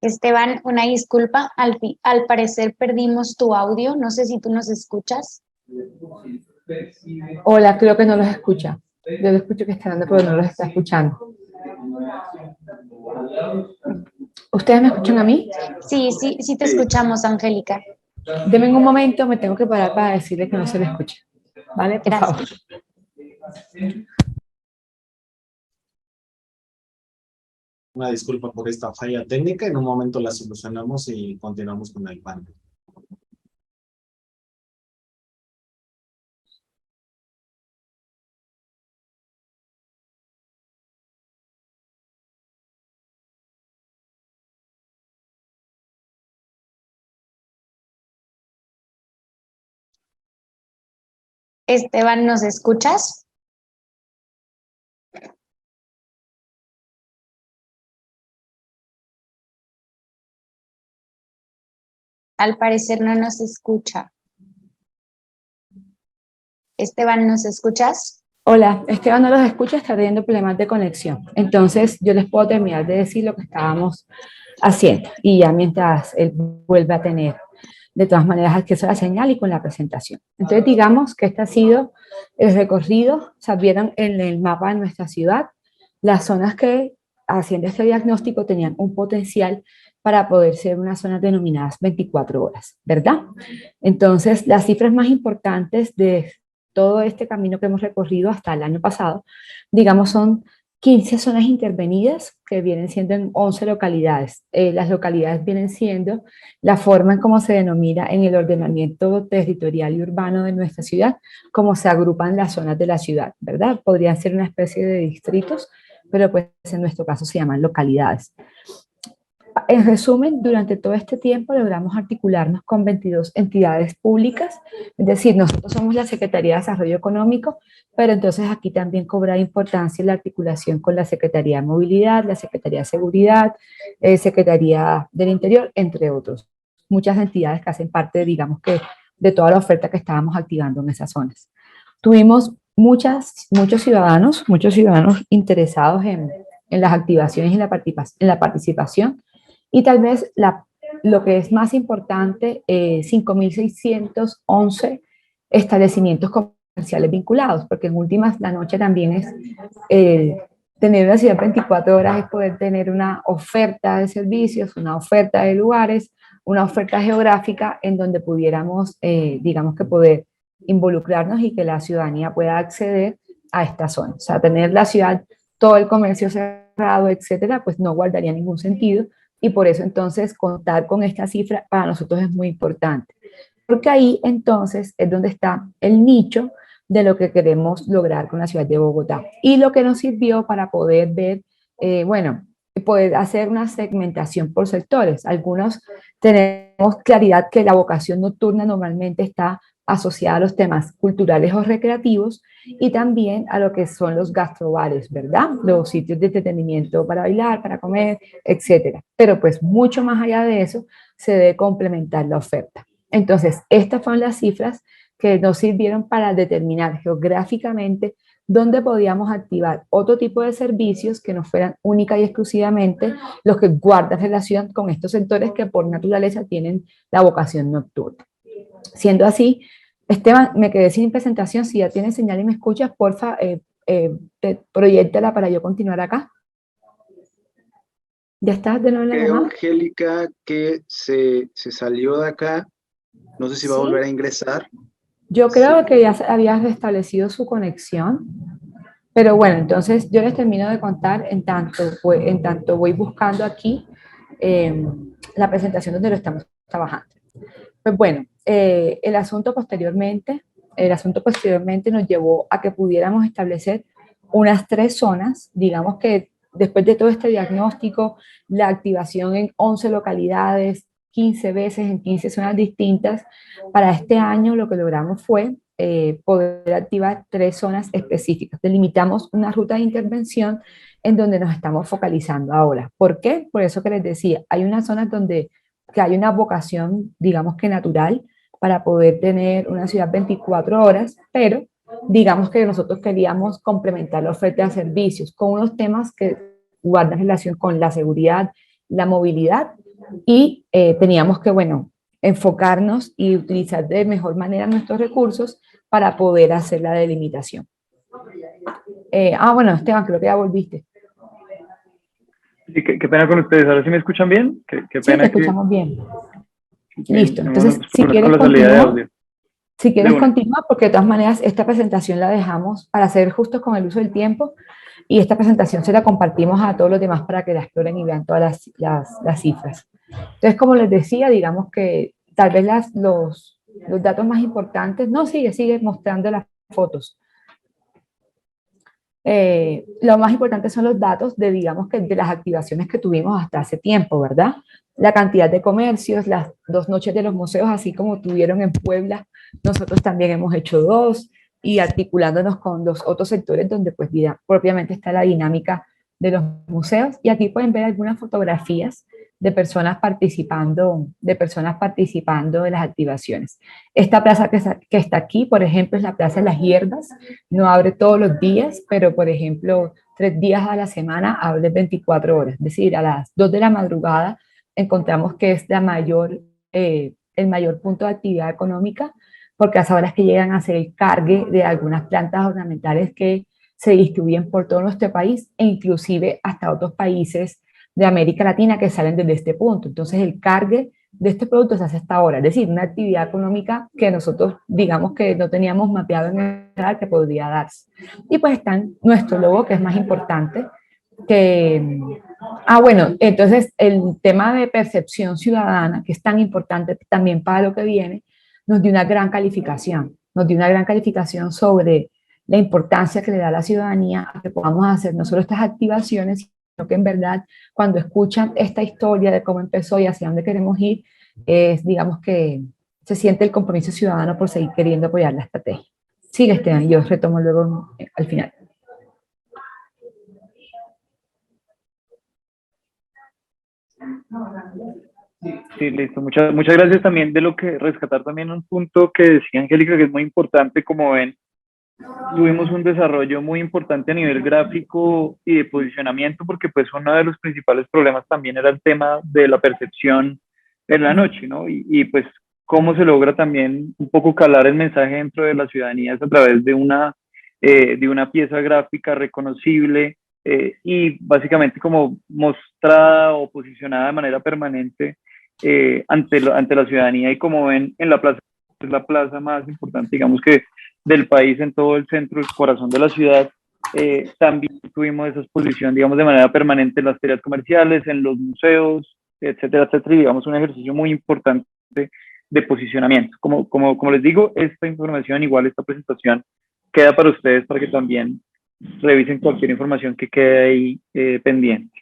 Esteban, una disculpa, al parecer perdimos tu audio, no sé si tú nos escuchas. Hola, creo que no los escucha. Yo lo escucho que está dando, pero no los está escuchando. ¿Ustedes me escuchan a mí? Sí, te escuchamos, Angélica. Denme un momento, me tengo que parar para decirle que no se le escucha. ¿Vale? Por favor. Una disculpa por esta falla técnica. En un momento la solucionamos y continuamos con el panel. Esteban, ¿nos escuchas? Al parecer no nos escucha. Esteban, ¿nos escuchas? Hola, Esteban no los escucha, está teniendo problemas de conexión. Entonces, yo les puedo terminar de decir lo que estábamos haciendo y ya mientras él vuelve a tener, de todas maneras, acceso a la señal y con la presentación. Entonces, digamos que este ha sido el recorrido. O sea, vieron en el mapa de nuestra ciudad las zonas que, haciendo este diagnóstico, tenían un potencial para poder ser unas zonas denominadas 24 horas, ¿verdad? Entonces, las cifras más importantes de todo este camino que hemos recorrido hasta el año pasado, digamos, son 15 zonas intervenidas que vienen siendo en 11 localidades. Las localidades vienen siendo la forma en cómo se denomina en el ordenamiento territorial y urbano de nuestra ciudad, cómo se agrupan las zonas de la ciudad, ¿verdad? Podrían ser una especie de distritos, pero pues en nuestro caso se llaman localidades. En resumen, durante todo este tiempo logramos articularnos con 22 entidades públicas, es decir, nosotros somos la Secretaría de Desarrollo Económico, pero entonces aquí también cobra importancia la articulación con la Secretaría de Movilidad, la Secretaría de Seguridad, Secretaría del Interior, entre otros. Muchas entidades que hacen parte, digamos que, de toda la oferta que estábamos activando en esas zonas. Tuvimos muchos ciudadanos interesados en las activaciones y en la participación. Y tal vez lo que es más importante, 5.611 establecimientos comerciales vinculados, porque en últimas la noche también es tener una ciudad 24 horas, es poder tener una oferta de servicios, una oferta de lugares, una oferta geográfica en donde pudiéramos, digamos que poder involucrarnos y que la ciudadanía pueda acceder a esta zona. O sea, tener la ciudad, todo el comercio cerrado, etcétera, pues no guardaría ningún sentido. Y por eso entonces contar con esta cifra para nosotros es muy importante. Porque ahí entonces es donde está el nicho de lo que queremos lograr con la ciudad de Bogotá. Y lo que nos sirvió para poder ver, poder hacer una segmentación por sectores. Algunos tenemos claridad que la vocación nocturna normalmente está asociada a los temas culturales o recreativos y también a lo que son los gastrobares, ¿verdad? Los sitios de entretenimiento para bailar, para comer, etcétera. Pero pues mucho más allá de eso, se debe complementar la oferta. Entonces, estas fueron las cifras que nos sirvieron para determinar geográficamente dónde podíamos activar otro tipo de servicios que no fueran única y exclusivamente los que guardan relación con estos sectores que por naturaleza tienen la vocación nocturna. Siendo así, Esteban, me quedé sin presentación. Si ya tienes señal y me escuchas, porfa, proyéctala para yo continuar acá. ¿Ya estás de nuevo en la llamada? Angélica, que se salió de acá. No sé si va a volver a ingresar. Yo creo que ya había restablecido su conexión. Pero bueno, entonces yo les termino de contar en tanto voy buscando aquí la presentación donde lo estamos trabajando. Pues bueno, el asunto posteriormente nos llevó a que pudiéramos establecer unas 3 zonas, digamos que después de todo este diagnóstico, la activación en 11 localidades, 15 veces en 15 zonas distintas, para este año lo que logramos fue poder activar 3 zonas específicas. Delimitamos una ruta de intervención en donde nos estamos focalizando ahora. ¿Por qué? Por eso que les decía, hay unas zonas donde que hay una vocación, digamos que natural, para poder tener una ciudad 24 horas, pero digamos que nosotros queríamos complementar la oferta de servicios con unos temas que guardan relación con la seguridad, la movilidad, y teníamos que, bueno, enfocarnos y utilizar de mejor manera nuestros recursos para poder hacer la delimitación. Bueno, Esteban, creo que ya volviste. Sí, qué pena con ustedes. ¿Ahora sí me escuchan bien? Qué pena. Sí, te escuchamos bien. Listo. Entonces, si con quieres la salida de continuar, audio. si quieres continuar, porque de todas maneras esta presentación la dejamos para ser justos con el uso del tiempo, Y esta presentación se la compartimos a todos los demás para que la exploren y vean todas las cifras. Entonces, como les decía, digamos que tal vez los datos más importantes, no, sigue mostrando las fotos. Lo más importante son los datos de, digamos que de las activaciones que tuvimos hasta hace tiempo, ¿verdad? La cantidad de comercios, las 2 noches de los museos, así como tuvieron en Puebla, nosotros también hemos hecho 2, y articulándonos con los otros sectores donde pues propiamente está la dinámica de los museos. Y aquí pueden ver algunas fotografías de personas participando de las activaciones. Esta plaza que está aquí, por ejemplo, es la Plaza de las Hierbas. No abre todos los días, pero por ejemplo, 3 días a la semana abre 24 horas. Es decir, a las 2 de la madrugada encontramos que es el mayor punto de actividad económica, porque a esas horas que llegan a hacer el cargue de algunas plantas ornamentales que se distribuyen por todo nuestro país e inclusive hasta otros países de América Latina que salen desde este punto. Entonces el cargue de este producto se hace hasta ahora, es decir, una actividad económica que nosotros digamos que no teníamos mapeado en el radar que podría darse. Y pues está nuestro logo, que es más importante, bueno, entonces el tema de percepción ciudadana, que es tan importante también para lo que viene, nos dio una gran calificación, sobre la importancia que le da a la ciudadanía a que podamos hacer no solo estas activaciones, sino que en verdad cuando escuchan esta historia de cómo empezó y hacia dónde queremos ir, digamos que se siente el compromiso ciudadano por seguir queriendo apoyar la estrategia. Sigue, Esteban, yo retomo luego al final. Sí, listo. Muchas gracias también de lo que rescatar también un punto que decía Angélica, que es muy importante. Como ven, tuvimos un desarrollo muy importante a nivel gráfico y de posicionamiento, porque pues uno de los principales problemas también era el tema de la percepción en la noche, ¿no? Y pues cómo se logra también un poco calar el mensaje dentro de la ciudadanía a través de una pieza gráfica reconocible, y básicamente como mostrada o posicionada de manera permanente ante la ciudadanía. Y como ven, en la plaza, es la plaza más importante, digamos que del país, en todo el centro, el corazón de la ciudad. También tuvimos esa exposición, digamos, de manera permanente en las ferias comerciales, en los museos, etcétera, etcétera, y digamos un ejercicio muy importante de posicionamiento. Como les digo, esta información, igual esta presentación, queda para ustedes para que también revisen cualquier información que quede ahí pendiente.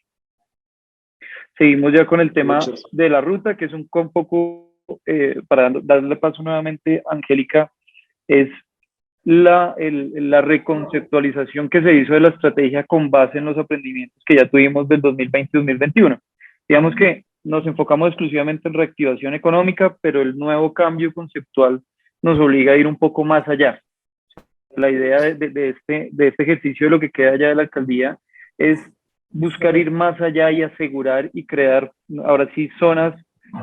Seguimos ya con el tema de la ruta, que es un poco, para darle paso nuevamente a Angélica, es la reconceptualización que se hizo de la estrategia con base en los aprendimientos que ya tuvimos del 2020-2021. Digamos que nos enfocamos exclusivamente en reactivación económica, pero el nuevo cambio conceptual nos obliga a ir un poco más allá. La idea de este ejercicio, de lo que queda ya de la alcaldía, es buscar ir más allá y asegurar y crear, ahora sí, zonas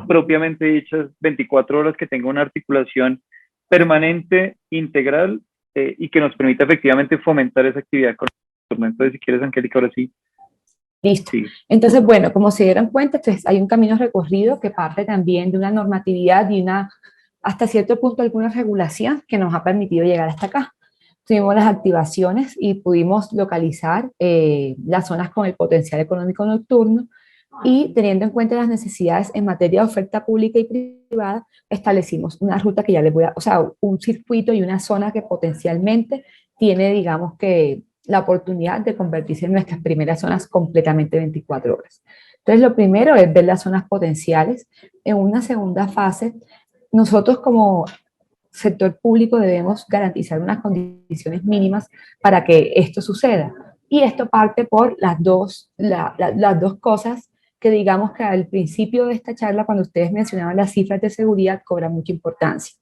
propiamente hechas 24 horas, que tengan una articulación permanente, integral, y que nos permita efectivamente fomentar esa actividad económica. Entonces, si quieres, Angélica, ahora sí. Listo. Sí. Entonces, bueno, como se dieron cuenta, entonces hay un camino recorrido que parte también de una normatividad y hasta cierto punto, alguna regulación que nos ha permitido llegar hasta acá. Tuvimos las activaciones y pudimos localizar las zonas con el potencial económico nocturno, y teniendo en cuenta las necesidades en materia de oferta pública y privada, establecimos una ruta que ya les o sea, un circuito y una zona que potencialmente tiene, digamos que, la oportunidad de convertirse en nuestras primeras zonas completamente 24 horas. Entonces, lo primero es ver las zonas potenciales. En una segunda fase, nosotros como sector público debemos garantizar unas condiciones mínimas para que esto suceda. Y esto parte por las dos cosas que digamos que al principio de esta charla, cuando ustedes mencionaban las cifras de seguridad, cobran mucha importancia.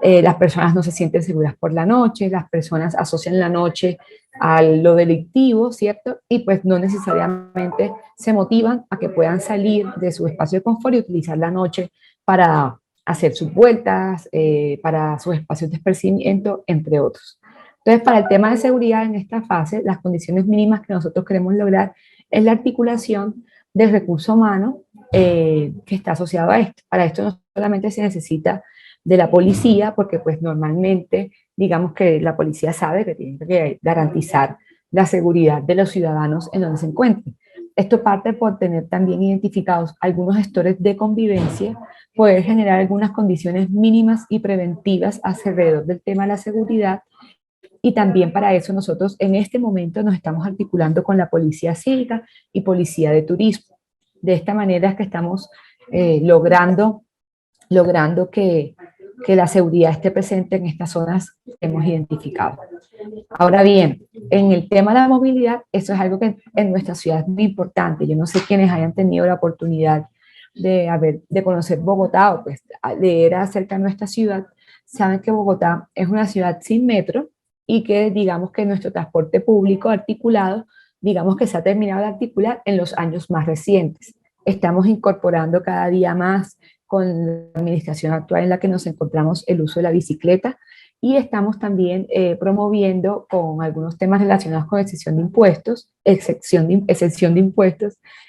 Las personas no se sienten seguras por la noche, las personas asocian la noche a lo delictivo, ¿cierto? Y pues no necesariamente se motivan a que puedan salir de su espacio de confort y utilizar la noche para hacer sus vueltas, para sus espacios de esparcimiento, entre otros. Entonces, para el tema de seguridad en esta fase, las condiciones mínimas que nosotros queremos lograr es la articulación del recurso humano que está asociado a esto. Para esto no solamente se necesita de la policía, porque pues normalmente digamos que la policía sabe que tiene que garantizar la seguridad de los ciudadanos en donde se encuentren. Esto parte por tener también identificados algunos gestores de convivencia, poder generar algunas condiciones mínimas y preventivas alrededor del tema de la seguridad, y también para eso nosotros en este momento nos estamos articulando con la Policía Cívica y Policía de Turismo. De esta manera es que estamos logrando que la seguridad esté presente en estas zonas que hemos identificado. Ahora bien, en el tema de la movilidad, eso es algo que en nuestra ciudad es muy importante. Yo no sé quiénes hayan tenido la oportunidad de conocer Bogotá o pues leer acerca de nuestra ciudad, saben que Bogotá es una ciudad sin metro y que digamos que nuestro transporte público articulado, digamos que se ha terminado de articular en los años más recientes. Estamos incorporando cada día más con la administración actual en la que nos encontramos el uso de la bicicleta, y estamos también promoviendo con algunos temas relacionados con excepción de impuestos,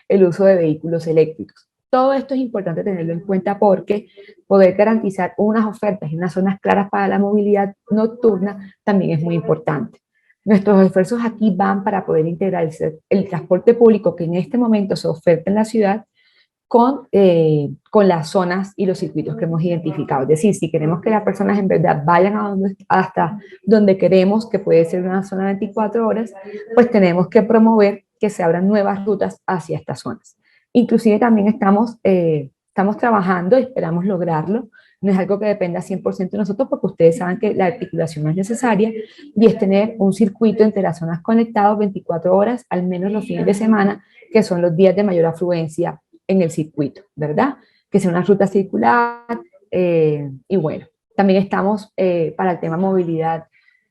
el uso de vehículos eléctricos. Todo esto es importante tenerlo en cuenta porque poder garantizar unas ofertas y unas zonas claras para la movilidad nocturna también es muy importante. Nuestros esfuerzos aquí van para poder integrar el transporte público que en este momento se oferta en la ciudad con las zonas y los circuitos que hemos identificado. Es decir, si queremos que las personas en verdad vayan hasta donde queremos, que puede ser una zona de 24 horas, pues tenemos que promover que se abran nuevas rutas hacia estas zonas. Inclusive también estamos trabajando y esperamos lograrlo. No es algo que dependa 100% de nosotros, porque ustedes saben que la articulación no es necesaria, y es tener un circuito entre las zonas conectadas 24 horas, al menos los fines de semana, que son los días de mayor afluencia en el circuito, ¿verdad? Que sea una ruta circular, y bueno, también estamos para el tema movilidad,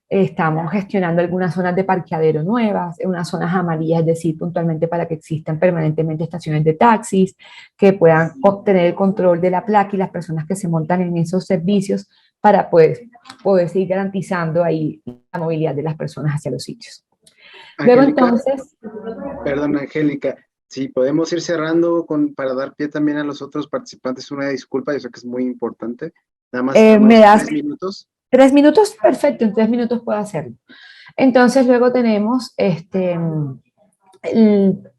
estamos gestionando algunas zonas de parqueadero nuevas, unas zonas amarillas, es decir, puntualmente para que existan permanentemente estaciones de taxis, que puedan obtener el control de la placa y las personas que se montan en esos servicios para poder seguir garantizando ahí la movilidad de las personas hacia los sitios. Luego entonces... Perdón, Angélica, si podemos ir cerrando para dar pie también a los otros participantes, una disculpa, yo sé que es muy importante. Nada más ¿me das 3 minutos? 3 minutos, perfecto, en 3 minutos puedo hacerlo. Entonces luego tenemos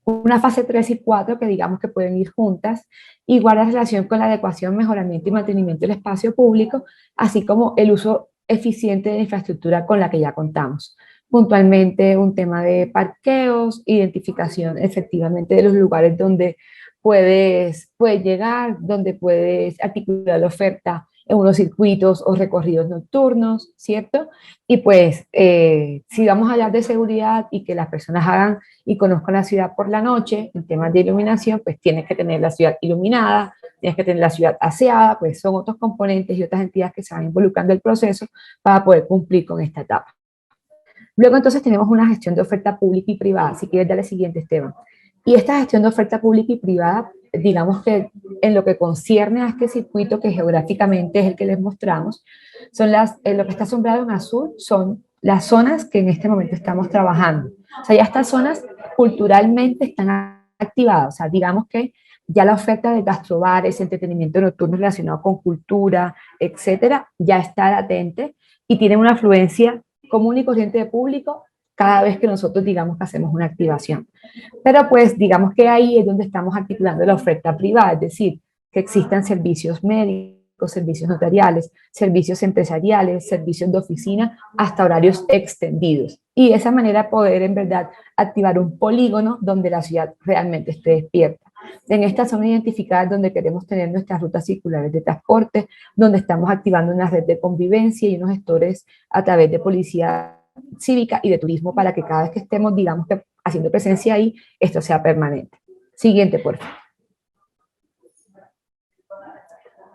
una fase 3 y 4 que digamos que pueden ir juntas, y guarda relación con la adecuación, mejoramiento y mantenimiento del espacio público, así como el uso eficiente de la infraestructura con la que ya contamos. Puntualmente un tema de parqueos, identificación efectivamente de los lugares donde puedes llegar, donde puedes articular la oferta en unos circuitos o recorridos nocturnos, ¿cierto? Y pues, si vamos a hablar de seguridad y que las personas hagan y conozcan la ciudad por la noche, en temas de iluminación, pues tienes que tener la ciudad iluminada, tienes que tener la ciudad aseada, pues son otros componentes y otras entidades que se van involucrando en el proceso para poder cumplir con esta etapa. Luego entonces tenemos una gestión de oferta pública y privada. Si quieres darle el siguiente, Esteban. Y esta gestión de oferta pública y privada, digamos que en lo que concierne a este circuito que geográficamente es el que les mostramos, son lo que está sombrado en azul son las zonas que en este momento estamos trabajando. O sea, ya estas zonas culturalmente están activadas. O sea, digamos que ya la oferta de gastrobares, entretenimiento nocturno relacionado con cultura, etcétera, ya está latente y tiene una afluencia común y corriente de público cada vez que nosotros digamos que hacemos una activación. Pero pues digamos que ahí es donde estamos articulando la oferta privada, es decir, que existan servicios médicos, servicios notariales, servicios empresariales, servicios de oficina, hasta horarios extendidos. Y de esa manera poder en verdad activar un polígono donde la ciudad realmente esté despierta. En esta zona identificada es donde queremos tener nuestras rutas circulares de transporte, donde estamos activando una red de convivencia y unos gestores a través de policía cívica y de turismo para que cada vez que estemos, digamos que haciendo presencia ahí, esto sea permanente. Siguiente, por favor.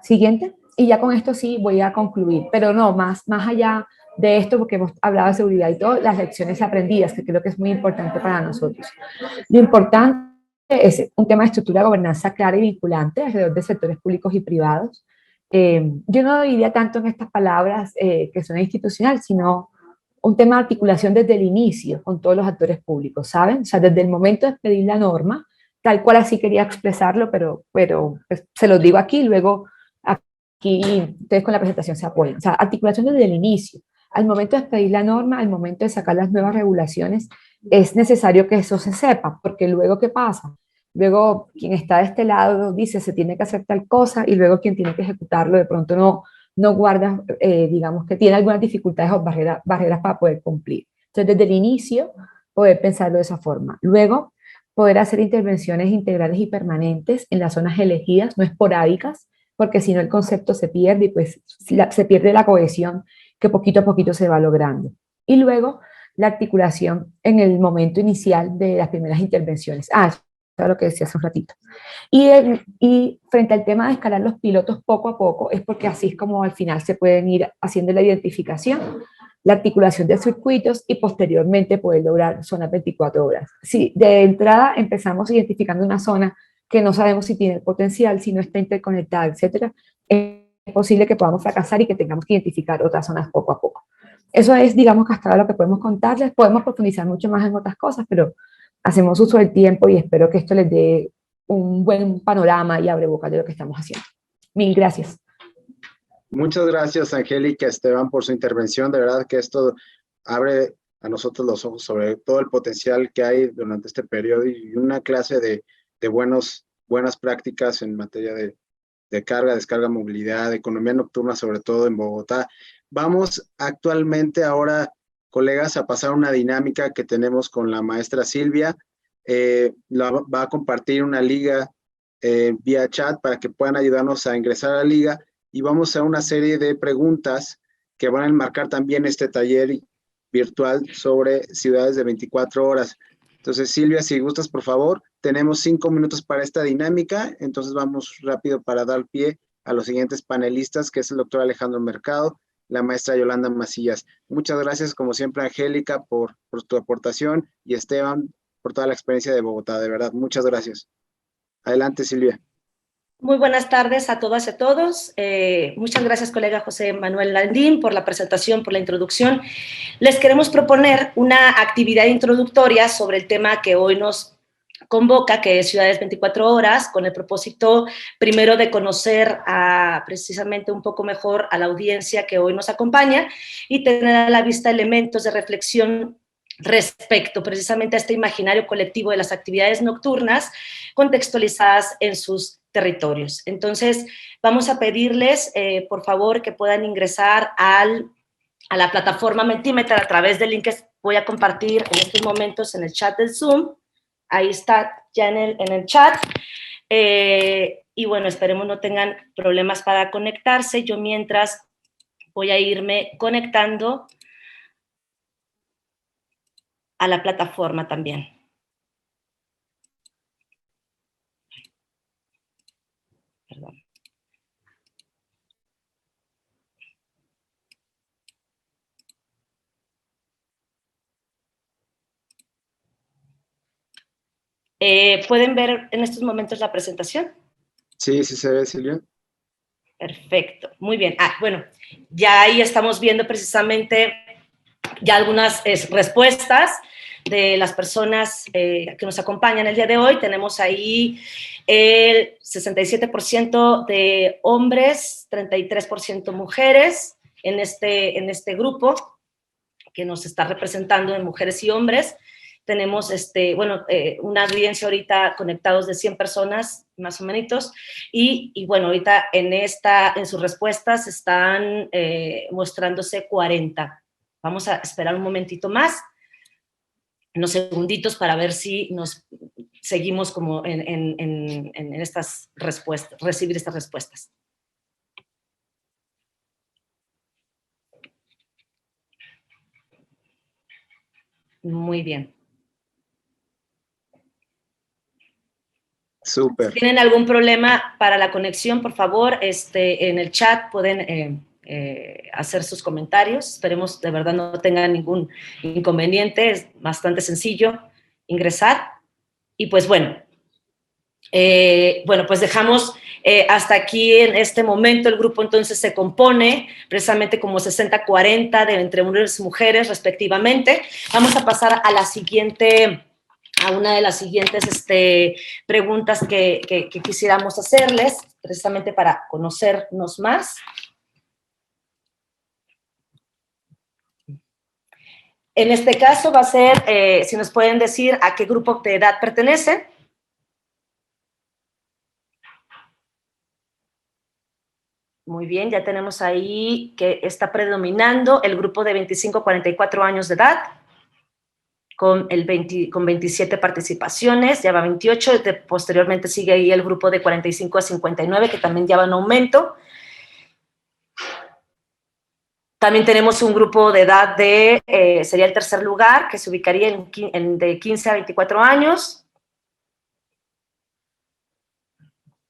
Siguiente. Y ya con esto sí voy a concluir, pero no, más allá de esto, porque hemos hablado de seguridad y todo, las lecciones aprendidas, que creo que es muy importante para nosotros. Lo importante es un tema de estructura de gobernanza clara y vinculante alrededor de sectores públicos y privados. Yo no diría tanto en estas palabras que son institucionales, sino un tema de articulación desde el inicio con todos los actores públicos, ¿saben? O sea, desde el momento de pedir la norma, tal cual así quería expresarlo, pero pues, se los digo aquí, luego aquí ustedes con la presentación se apoyan. O sea, articulación desde el inicio, Al momento de expedir la norma, al momento de sacar las nuevas regulaciones, es necesario que eso se sepa, porque luego, ¿qué pasa? Luego, quien está de este lado dice se tiene que hacer tal cosa y luego quien tiene que ejecutarlo de pronto no guarda, digamos que tiene algunas dificultades o barreras para poder cumplir. Entonces, desde el inicio, poder pensarlo de esa forma. Luego, poder hacer intervenciones integrales y permanentes en las zonas elegidas, no esporádicas, porque si no el concepto se pierde y pues se pierde la cohesión que poquito a poquito se va logrando. Y luego, la articulación en el momento inicial de las primeras intervenciones. Eso es lo que decía hace un ratito. Y frente al tema de escalar los pilotos poco a poco, es porque así es como al final se pueden ir haciendo la identificación, la articulación de circuitos y posteriormente poder lograr zonas 24 horas. Si de entrada empezamos identificando una zona que no sabemos si tiene potencial, si no está interconectada, etcétera, es posible que podamos fracasar y que tengamos que identificar otras zonas poco a poco. Eso es, digamos, que hasta ahora lo que podemos contarles. Podemos profundizar mucho más en otras cosas, pero hacemos uso del tiempo y espero que esto les dé un buen panorama y abre boca de lo que estamos haciendo. Mil gracias. Muchas gracias, Angélica, Esteban, por su intervención. De verdad que esto abre a nosotros los ojos sobre todo el potencial que hay durante este periodo y una clase de buenas prácticas en materia de carga, descarga, movilidad, economía nocturna, sobre todo en Bogotá. Vamos actualmente ahora, colegas, a pasar una dinámica que tenemos con la maestra Silvia. Va a compartir una liga vía chat para que puedan ayudarnos a ingresar a la liga y vamos a una serie de preguntas que van a enmarcar también este taller virtual sobre ciudades de 24 horas. Entonces, Silvia, si gustas, por favor, tenemos 5 minutos para esta dinámica, entonces vamos rápido para dar pie a los siguientes panelistas, que es el doctor Alejandro Mercado, la maestra Yolanda Macías. Muchas gracias, como siempre, Angélica, por tu aportación y Esteban, por toda la experiencia de Bogotá, de verdad, muchas gracias. Adelante, Silvia. Muy buenas tardes a todas y a todos. Muchas gracias, colega José Manuel Landín, por la presentación, por la introducción. Les queremos proponer una actividad introductoria sobre el tema que hoy nos convoca, que es Ciudades 24 Horas, con el propósito primero de conocer precisamente un poco mejor a la audiencia que hoy nos acompaña y tener a la vista elementos de reflexión respecto precisamente a este imaginario colectivo de las actividades nocturnas contextualizadas en sus territorios. Entonces, vamos a pedirles, por favor, que puedan ingresar a la plataforma Mentimeter a través del link que voy a compartir en estos momentos en el chat del Zoom. Ahí está ya en el chat. Y bueno, esperemos no tengan problemas para conectarse. Yo mientras voy a irme conectando a la plataforma también. Perdón. ¿Pueden ver en estos momentos la presentación? Sí, sí se ve, Silvia. Perfecto, muy bien. Bueno, ya ahí estamos viendo precisamente ya algunas respuestas de las personas que nos acompañan el día de hoy. Tenemos ahí el 67% de hombres, 33% mujeres en este grupo que nos está representando en mujeres y hombres. Tenemos una audiencia ahorita conectados de 100 personas, más o menos, y bueno, ahorita en sus respuestas están mostrándose 40. Vamos a esperar un momentito más, unos segunditos para ver si nos seguimos como en estas respuestas, recibir estas respuestas. Muy bien. Súper. Si tienen algún problema para la conexión, por favor, en el chat pueden hacer sus comentarios. Esperemos de verdad no tengan ningún inconveniente. Es bastante sencillo ingresar. Y pues bueno, pues dejamos hasta aquí en este momento. El grupo entonces se compone precisamente como 60-40 de entre hombres y mujeres respectivamente. Vamos a pasar a una de las siguientes preguntas que quisiéramos hacerles, precisamente para conocernos más. En este caso va a ser, si nos pueden decir a qué grupo de edad pertenecen. Muy bien, ya tenemos ahí que está predominando el grupo de 25 a 44 años de edad, con 27 participaciones, ya va 28, posteriormente sigue ahí el grupo de 45 a 59, que también ya va en aumento. También tenemos un grupo de edad sería el tercer lugar, que se ubicaría de 15 a 24 años.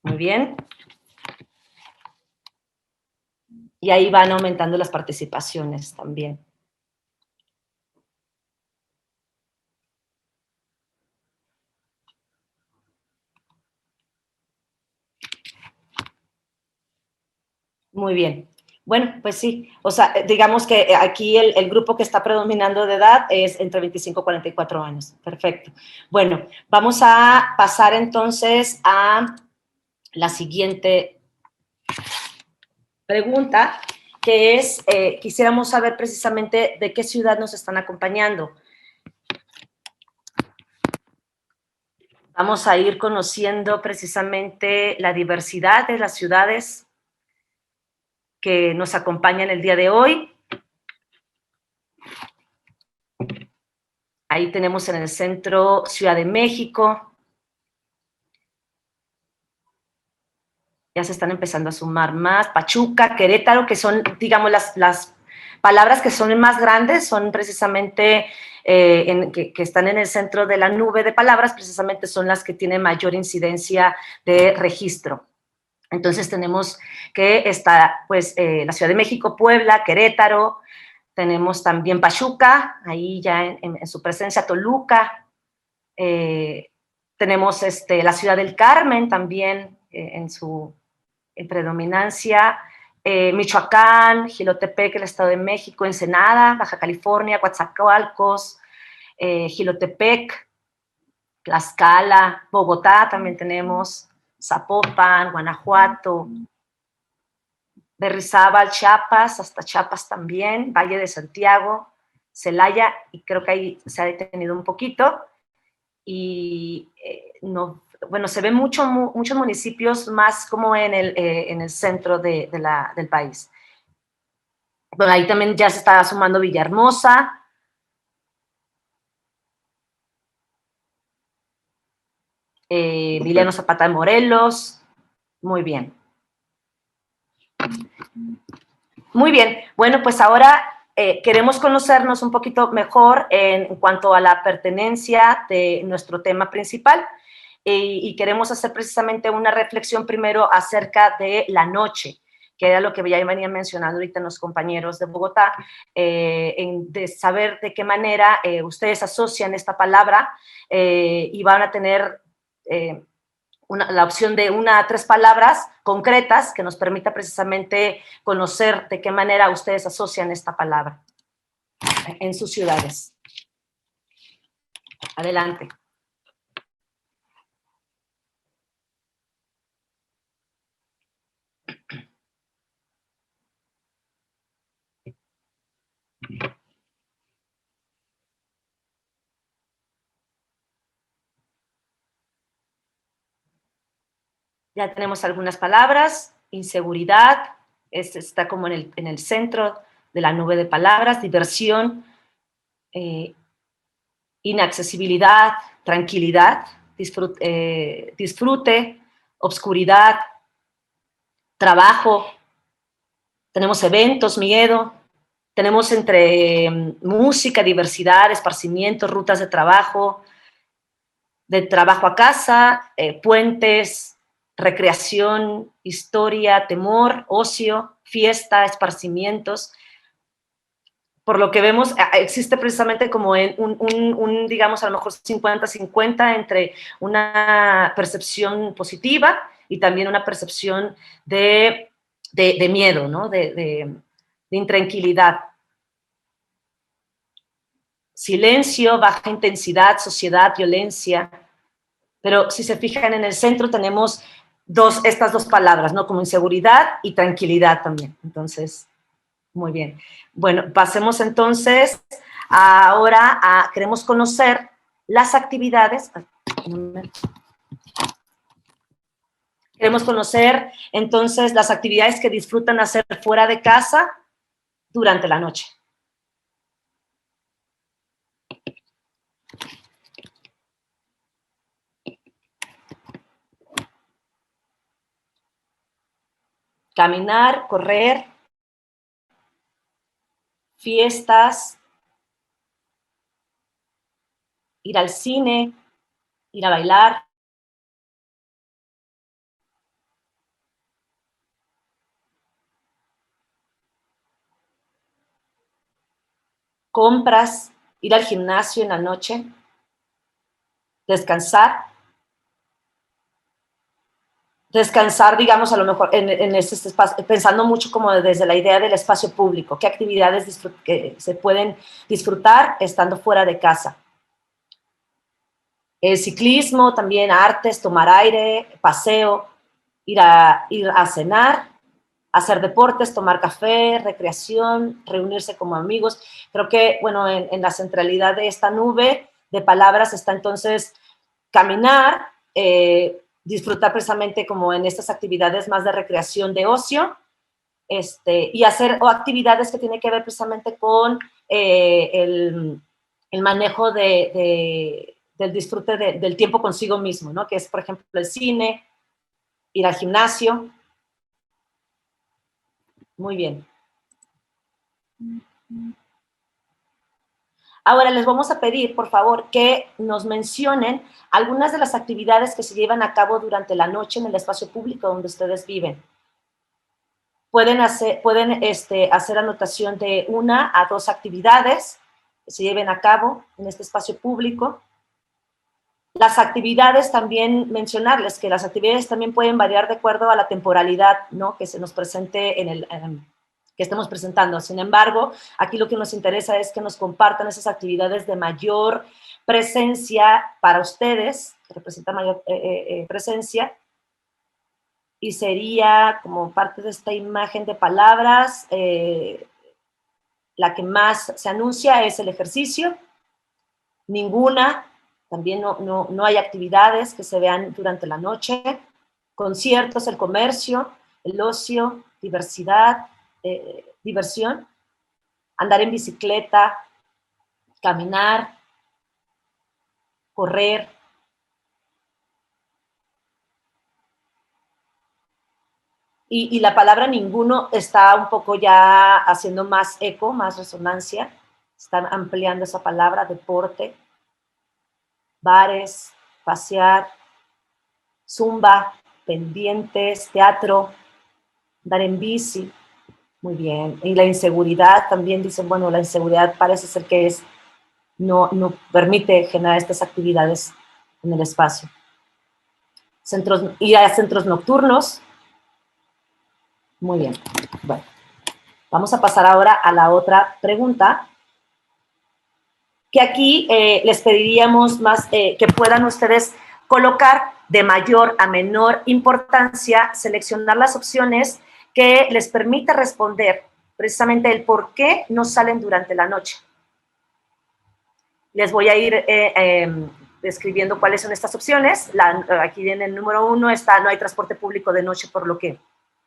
Muy bien. Y ahí van aumentando las participaciones también. Muy bien. Bueno, pues sí, o sea, digamos que aquí el grupo que está predominando de edad es entre 25 y 44 años. Perfecto. Bueno, vamos a pasar entonces a la siguiente pregunta, que es, quisiéramos saber precisamente de qué ciudad nos están acompañando. Vamos a ir conociendo precisamente la diversidad de las ciudades que nos acompañan el día de hoy. Ahí tenemos en el centro Ciudad de México. Ya se están empezando a sumar más. Pachuca, Querétaro, que son, digamos, las palabras que son más grandes, son precisamente que están en el centro de la nube de palabras, precisamente son las que tienen mayor incidencia de registro. Entonces tenemos que está, pues, la Ciudad de México, Puebla, Querétaro, tenemos también Pachuca, ahí ya en su presencia Toluca, tenemos la Ciudad del Carmen también en predominancia, Michoacán, Jilotepec, el Estado de México, Ensenada, Baja California, Coatzacoalcos, Jilotepec, Tlaxcala, Bogotá también tenemos, Zapopan, Guanajuato, Berrizábal, Chiapas, hasta Chiapas también, Valle de Santiago, Celaya, y creo que ahí se ha detenido un poquito, y no, bueno, se ven muchos municipios más como en el centro del país. Bueno, ahí también ya se está sumando Villahermosa, Emiliano Zapata de Morelos. Muy bien. Muy bien. Bueno, pues ahora queremos conocernos un poquito mejor en cuanto a la pertenencia de nuestro tema principal y queremos hacer precisamente una reflexión primero acerca de la noche, que era lo que ya venían mencionando ahorita los compañeros de Bogotá, de saber de qué manera ustedes asocian esta palabra y van a tener la opción de 1 a 3 palabras concretas que nos permita precisamente conocer de qué manera ustedes asocian esta palabra en sus ciudades. Adelante. Ya tenemos algunas palabras. Inseguridad, está como en el centro de la nube de palabras. Diversión, inaccesibilidad, tranquilidad, disfrute, obscuridad, trabajo. Tenemos eventos, miedo. Tenemos entre música, diversidad, esparcimiento, rutas de trabajo a casa, puentes, recreación, historia, temor, ocio, fiesta, esparcimientos. Por lo que vemos, existe precisamente como digamos, a lo mejor 50-50 entre una percepción positiva y también una percepción de miedo, ¿no? de intranquilidad. Silencio, baja intensidad, sociedad, violencia. Pero si se fijan en el centro tenemos estas dos palabras, ¿no? Como inseguridad y tranquilidad también. Entonces, muy bien. Bueno, pasemos entonces Ahora queremos conocer las actividades. Queremos conocer entonces las actividades que disfrutan hacer fuera de casa durante la noche. Caminar, correr, fiestas, ir al cine, ir a bailar. Compras, ir al gimnasio en la noche, descansar, digamos, a lo mejor en este espacio, pensando mucho como desde la idea del espacio público, qué actividades que se pueden disfrutar estando fuera de casa. El ciclismo, también artes, tomar aire, paseo, ir a cenar, hacer deportes, tomar café, recreación, reunirse como amigos. Creo que, bueno, en la centralidad de esta nube de palabras está entonces caminar, disfrutar precisamente como en estas actividades más de recreación, de ocio, y hacer actividades que tienen que ver precisamente con el manejo del disfrute del tiempo consigo mismo, ¿no? Que es, por ejemplo, el cine, ir al gimnasio. Muy bien. Ahora les vamos a pedir, por favor, que nos mencionen algunas de las actividades que se llevan a cabo durante la noche en el espacio público donde ustedes viven. Pueden hacer anotación de 1 a 2 actividades que se lleven a cabo en este espacio público. Las actividades, también mencionarles que las actividades también pueden variar de acuerdo a la temporalidad, ¿no? Que se nos presente que estemos presentando. Sin embargo, aquí lo que nos interesa es que nos compartan esas actividades de mayor presencia para ustedes, que representan mayor presencia, y sería como parte de esta imagen de palabras, la que más se anuncia es el ejercicio, ninguna, también no hay actividades que se vean durante la noche, conciertos, el comercio, el ocio, diversión, andar en bicicleta, caminar, correr. Y la palabra ninguno está un poco ya haciendo más eco, más resonancia. Están ampliando esa palabra, deporte, bares, pasear, zumba, pendientes, teatro, andar en bici. Muy bien. Y la inseguridad también dicen, bueno, la inseguridad parece ser que no permite generar estas actividades en el espacio. Ir a centros nocturnos. Muy bien. Bueno, vamos a pasar ahora a la otra pregunta, que aquí les pediríamos más que puedan ustedes colocar de mayor a menor importancia, seleccionar las opciones que les permita responder precisamente el por qué no salen durante la noche. Les voy a ir describiendo cuáles son estas opciones. Aquí en el número 1 está: no hay transporte público de noche, por lo que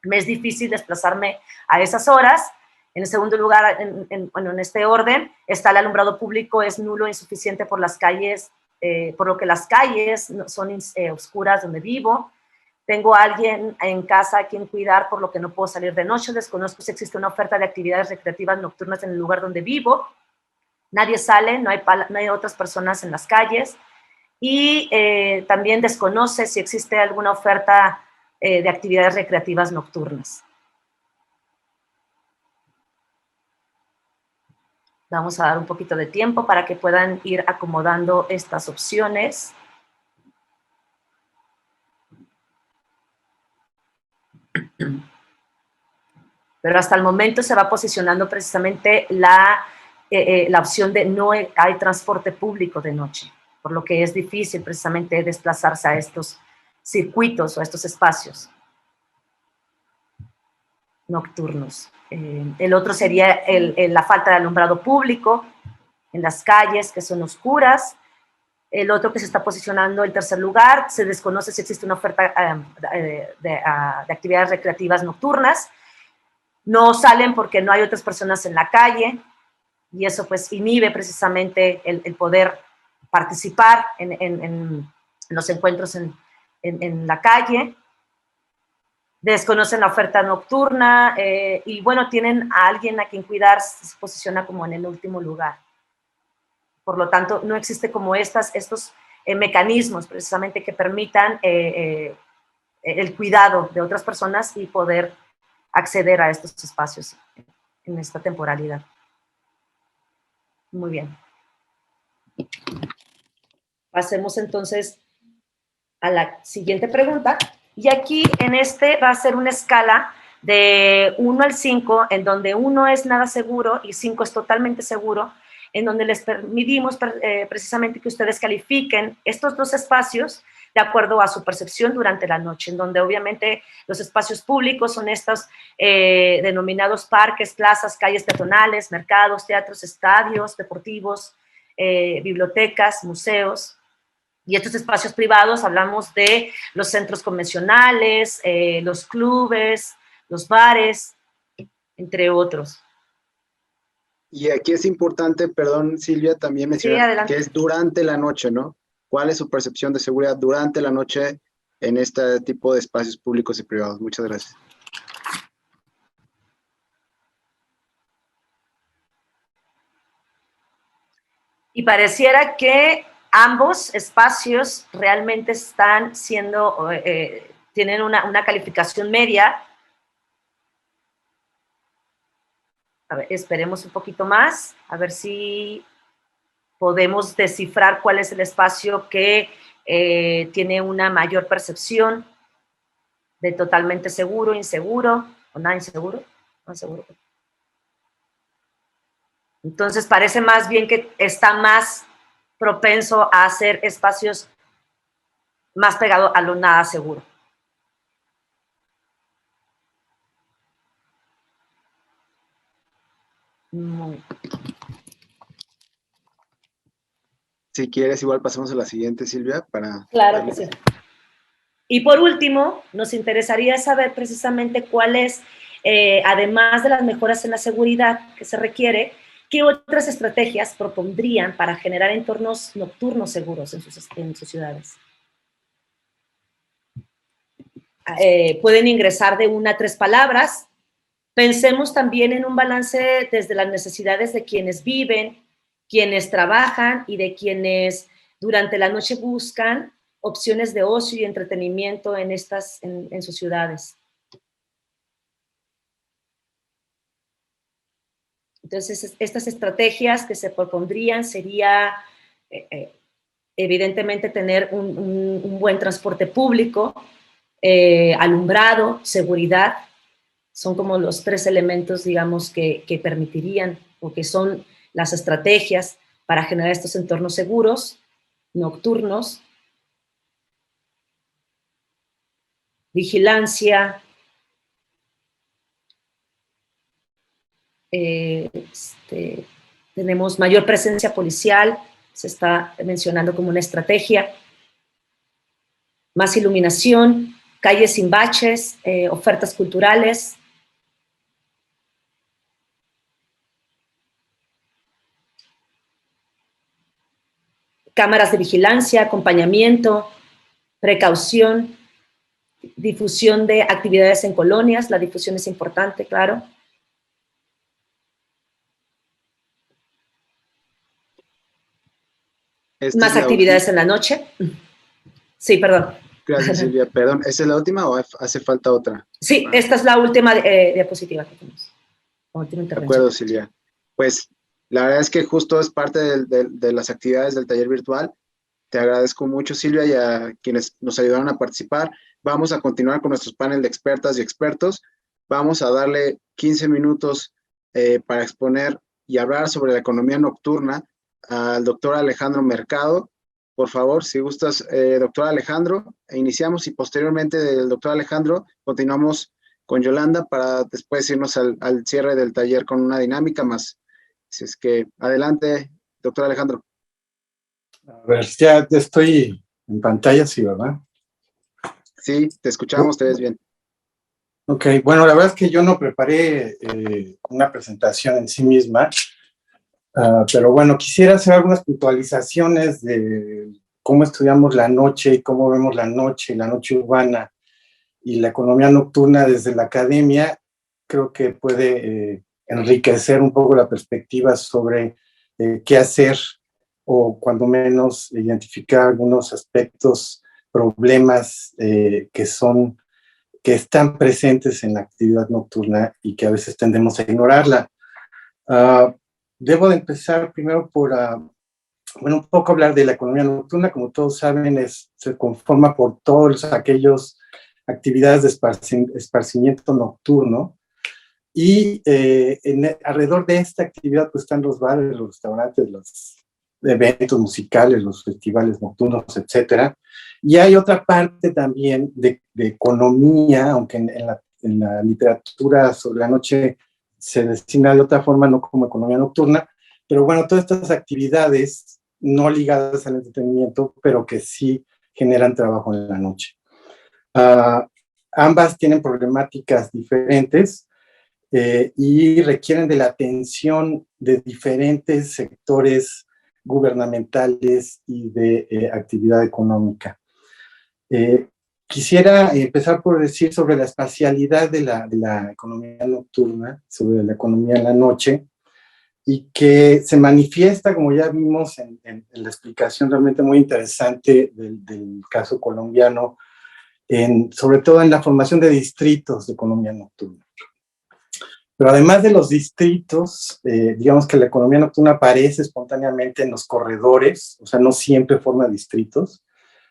me es difícil desplazarme a esas horas. En el segundo lugar, en este orden, está: el alumbrado público es nulo e insuficiente por las calles, por lo que las calles son oscuras donde vivo. Tengo a alguien en casa a quien cuidar, por lo que no puedo salir de noche. Desconozco si existe una oferta de actividades recreativas nocturnas en el lugar donde vivo. Nadie sale, no hay otras personas en las calles. Y también desconoce si existe alguna oferta de actividades recreativas nocturnas. Vamos a dar un poquito de tiempo para que puedan ir acomodando estas opciones. Pero hasta el momento se va posicionando precisamente la opción de no hay transporte público de noche, por lo que es difícil precisamente desplazarse a estos circuitos o a estos espacios nocturnos. El otro sería la falta de alumbrado público, en las calles que son oscuras. El otro que se está posicionando en tercer lugar, se desconoce si existe una oferta de actividades recreativas nocturnas. No salen porque no hay otras personas en la calle y eso pues inhibe precisamente el poder participar en los encuentros en la calle. Desconocen la oferta nocturna y bueno, tienen a alguien a quien cuidar, se posiciona como en el último lugar. Por lo tanto, no existe como estos mecanismos precisamente que permitan el cuidado de otras personas y poder acceder a estos espacios en esta temporalidad. Muy bien. Pasemos entonces a la siguiente pregunta. Y aquí en va a ser una escala de 1 al 5, en donde 1 es nada seguro y 5 es totalmente seguro, en donde les permitimos precisamente que ustedes califiquen estos dos espacios de acuerdo a su percepción durante la noche, en donde obviamente los espacios públicos son estos denominados parques, plazas, calles peatonales, mercados, teatros, estadios deportivos, bibliotecas, museos. Y estos espacios privados hablamos de los centros convencionales, los clubes, los bares, entre otros. Y aquí es importante, perdón Silvia, también mencionar que es durante la noche, ¿no? ¿Cuál es su percepción de seguridad durante la noche en este tipo de espacios públicos y privados? Muchas gracias. Y pareciera que ambos espacios realmente están siendo, tienen una calificación media. A ver, esperemos un poquito más, a ver si podemos descifrar cuál es el espacio que tiene una mayor percepción de totalmente seguro, inseguro, o nada inseguro, no seguro. Entonces parece más bien que está más propenso a hacer espacios más pegados a lo nada seguro. Si quieres, igual pasamos a la siguiente, Silvia, para... Claro que sí. Y por último, nos interesaría saber precisamente cuál es, además de las mejoras en la seguridad que se requiere, ¿qué otras estrategias propondrían para generar entornos nocturnos seguros en sus ciudades? Pueden ingresar de 1 a 3 palabras. Pensemos también en un balance desde las necesidades de quienes viven, quienes trabajan y de quienes durante la noche buscan opciones de ocio y entretenimiento en sus ciudades. Entonces, estas estrategias que se propondrían sería, evidentemente, tener un buen transporte público, alumbrado, seguridad. Son como los 3 elementos, digamos, que permitirían o que son las estrategias para generar estos entornos seguros, nocturnos. Vigilancia, tenemos mayor presencia policial, se está mencionando como una estrategia, más iluminación, calles sin baches, ofertas culturales. Cámaras de vigilancia, acompañamiento, precaución, difusión de actividades en colonias, la difusión es importante, claro. Más actividades en la noche. Sí, perdón. Gracias, Silvia. Perdón, ¿esa es la última o hace falta otra? Sí, esta es la última diapositiva que tenemos. De acuerdo, Silvia. Pues la verdad es que justo es parte de las actividades del taller virtual. Te agradezco mucho, Silvia, y a quienes nos ayudaron a participar. Vamos a continuar con nuestros panel de expertas y expertos. Vamos a darle 15 minutos para exponer y hablar sobre la economía nocturna al doctor Alejandro Mercado. Por favor, si gustas, doctor Alejandro, iniciamos y posteriormente del doctor Alejandro continuamos con Yolanda para después irnos al cierre del taller con una dinámica más. Así es que adelante, doctor Alejandro. A ver, ya estoy en pantalla, sí, ¿verdad? Sí, te escuchamos, te ves bien. Ok, bueno, la verdad es que yo no preparé una presentación en sí misma, pero bueno, quisiera hacer algunas puntualizaciones de cómo estudiamos la noche y cómo vemos la noche urbana y la economía nocturna desde la academia. Creo que puede enriquecer un poco la perspectiva sobre qué hacer o cuando menos identificar algunos aspectos, problemas que están presentes en la actividad nocturna y que a veces tendemos a ignorarla. Debo de empezar primero por, bueno, un poco hablar de la economía nocturna. Como todos saben, se conforma por todos aquellos actividades de esparcimiento nocturno. Y alrededor de esta actividad pues están los bares, los restaurantes, los eventos musicales, los festivales nocturnos, etcétera. Y hay otra parte también de economía, aunque en la literatura sobre la noche se designa de otra forma, no como economía nocturna, pero bueno, todas estas actividades no ligadas al entretenimiento, pero que sí generan trabajo en la noche. Ambas tienen problemáticas diferentes y requieren de la atención de diferentes sectores gubernamentales y de actividad económica. Quisiera empezar por decir sobre la espacialidad de la economía nocturna, sobre la economía en la noche, y que se manifiesta, como ya vimos en la explicación realmente muy interesante del caso colombiano, sobre todo en la formación de distritos de economía nocturna. Pero además de los distritos, digamos que la economía nocturna aparece espontáneamente en los corredores, o sea, no siempre forma distritos,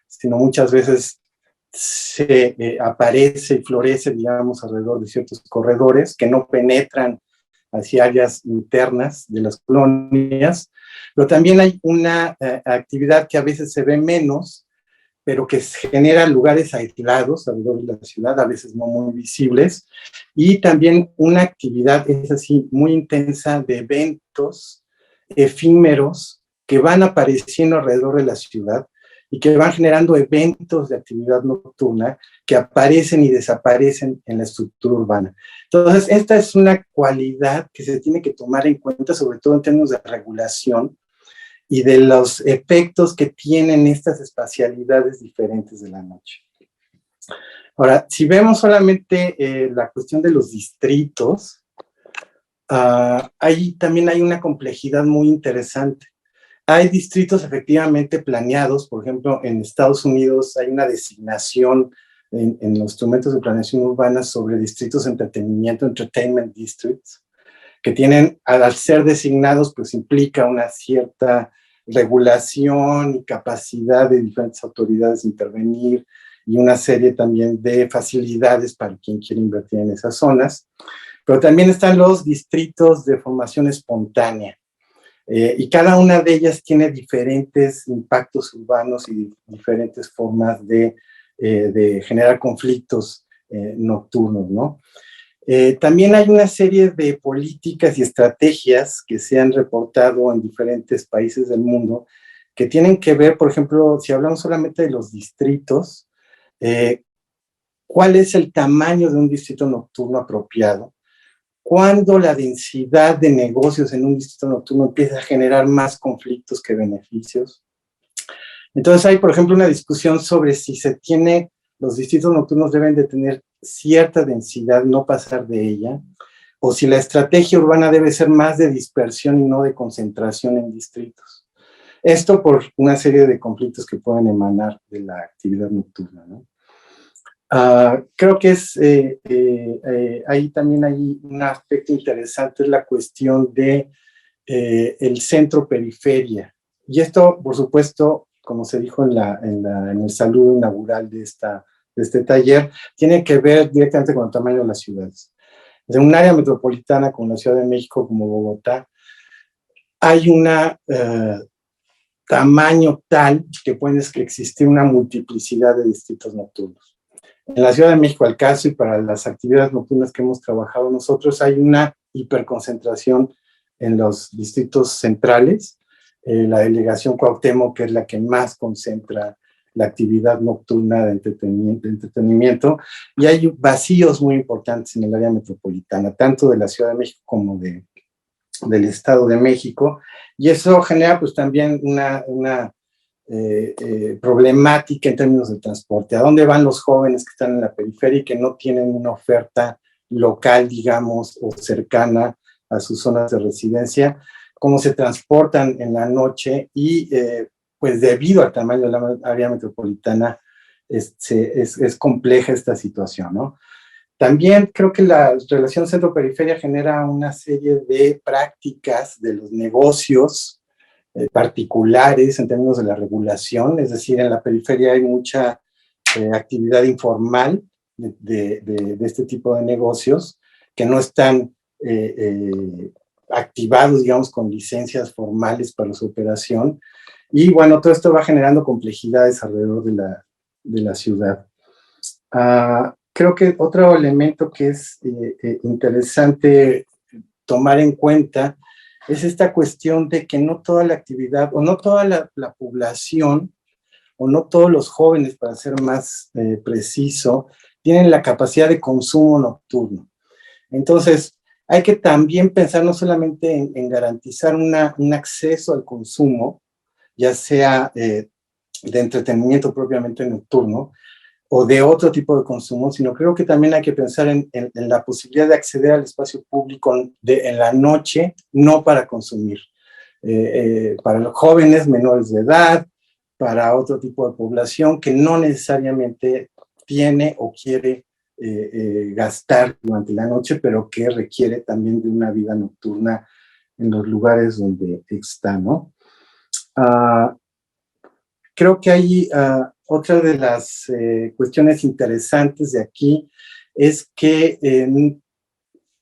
sino muchas veces se aparece y florece, digamos, alrededor de ciertos corredores que no penetran hacia áreas internas de las colonias, pero también hay una actividad que a veces se ve menos, pero que genera lugares aislados alrededor de la ciudad, a veces no muy visibles, y también una actividad, es así, muy intensa de eventos efímeros que van apareciendo alrededor de la ciudad y que van generando eventos de actividad nocturna que aparecen y desaparecen en la estructura urbana. Entonces, esta es una cualidad que se tiene que tomar en cuenta, sobre todo en términos de regulación, y de los efectos que tienen estas espacialidades diferentes de la noche. Ahora, si vemos solamente la cuestión de los distritos, ahí también hay una complejidad muy interesante. Hay distritos efectivamente planeados, por ejemplo, en Estados Unidos hay una designación en los instrumentos de planeación urbana sobre distritos de entretenimiento, entertainment districts, que tienen, al ser designados, pues implica una cierta regulación y capacidad de diferentes autoridades de intervenir y una serie también de facilidades para quien quiere invertir en esas zonas. Pero también están los distritos de formación espontánea y cada una de ellas tiene diferentes impactos urbanos y diferentes formas de generar conflictos nocturnos, ¿no? También hay una serie de políticas y estrategias que se han reportado en diferentes países del mundo que tienen que ver, por ejemplo, si hablamos solamente de los distritos, ¿cuál es el tamaño de un distrito nocturno apropiado? Cuando la densidad de negocios en un distrito nocturno empieza a generar más conflictos que beneficios. Entonces hay, por ejemplo, una discusión sobre si los distritos nocturnos deben de tener cierta densidad, no pasar de ella, o si la estrategia urbana debe ser más de dispersión y no de concentración en distritos. Esto por una serie de conflictos que pueden emanar de la actividad nocturna, ¿no? Creo que ahí también hay un aspecto interesante, es la cuestión de el centro-periferia. Y esto, por supuesto, como se dijo en el saludo inaugural de este taller, tiene que ver directamente con el tamaño de las ciudades. En un área metropolitana como la Ciudad de México, como Bogotá, hay un tamaño tal que puede existir una multiplicidad de distritos nocturnos. En la Ciudad de México, al caso, y para las actividades nocturnas que hemos trabajado nosotros, hay una hiperconcentración en los distritos centrales, la delegación Cuauhtémoc, que es la que más concentra la actividad nocturna de entretenimiento, y hay vacíos muy importantes en el área metropolitana, tanto de la Ciudad de México como del Estado de México, y eso genera pues también una problemática en términos de transporte. ¿A dónde van los jóvenes que están en la periferia y que no tienen una oferta local, digamos, o cercana a sus zonas de residencia? ¿Cómo se transportan en la noche? Y pues debido al tamaño de la área metropolitana es compleja esta situación, ¿no? También creo que la relación centro-periferia genera una serie de prácticas de los negocios particulares en términos de la regulación, es decir, en la periferia hay mucha actividad informal de este tipo de negocios que no están activados, digamos, con licencias formales para su operación. Y bueno, todo esto va generando complejidades alrededor de la ciudad. Creo que otro elemento que es interesante tomar en cuenta es esta cuestión de que no toda la actividad, o no toda la población, o no todos los jóvenes, para ser más preciso, tienen la capacidad de consumo nocturno. Entonces, hay que también pensar no solamente en garantizar un acceso al consumo, ya sea de entretenimiento propiamente nocturno, o de otro tipo de consumo, sino creo que también hay que pensar en la posibilidad de acceder al espacio público en la noche, no para consumir. Para los jóvenes menores de edad, para otro tipo de población que no necesariamente tiene o quiere gastar durante la noche, pero que requiere también de una vida nocturna en los lugares donde está, ¿no? Creo que hay otra de las cuestiones interesantes de aquí es que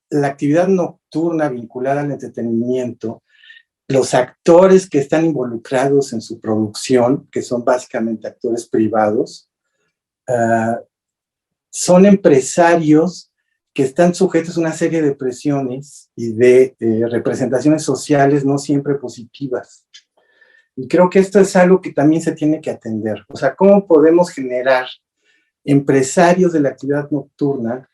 la actividad nocturna vinculada al entretenimiento, los actores que están involucrados en su producción, que son básicamente actores privados, son empresarios que están sujetos a una serie de presiones y de representaciones sociales no siempre positivas. Y creo que esto es algo que también se tiene que atender. O sea, ¿cómo podemos generar empresarios de la actividad nocturna,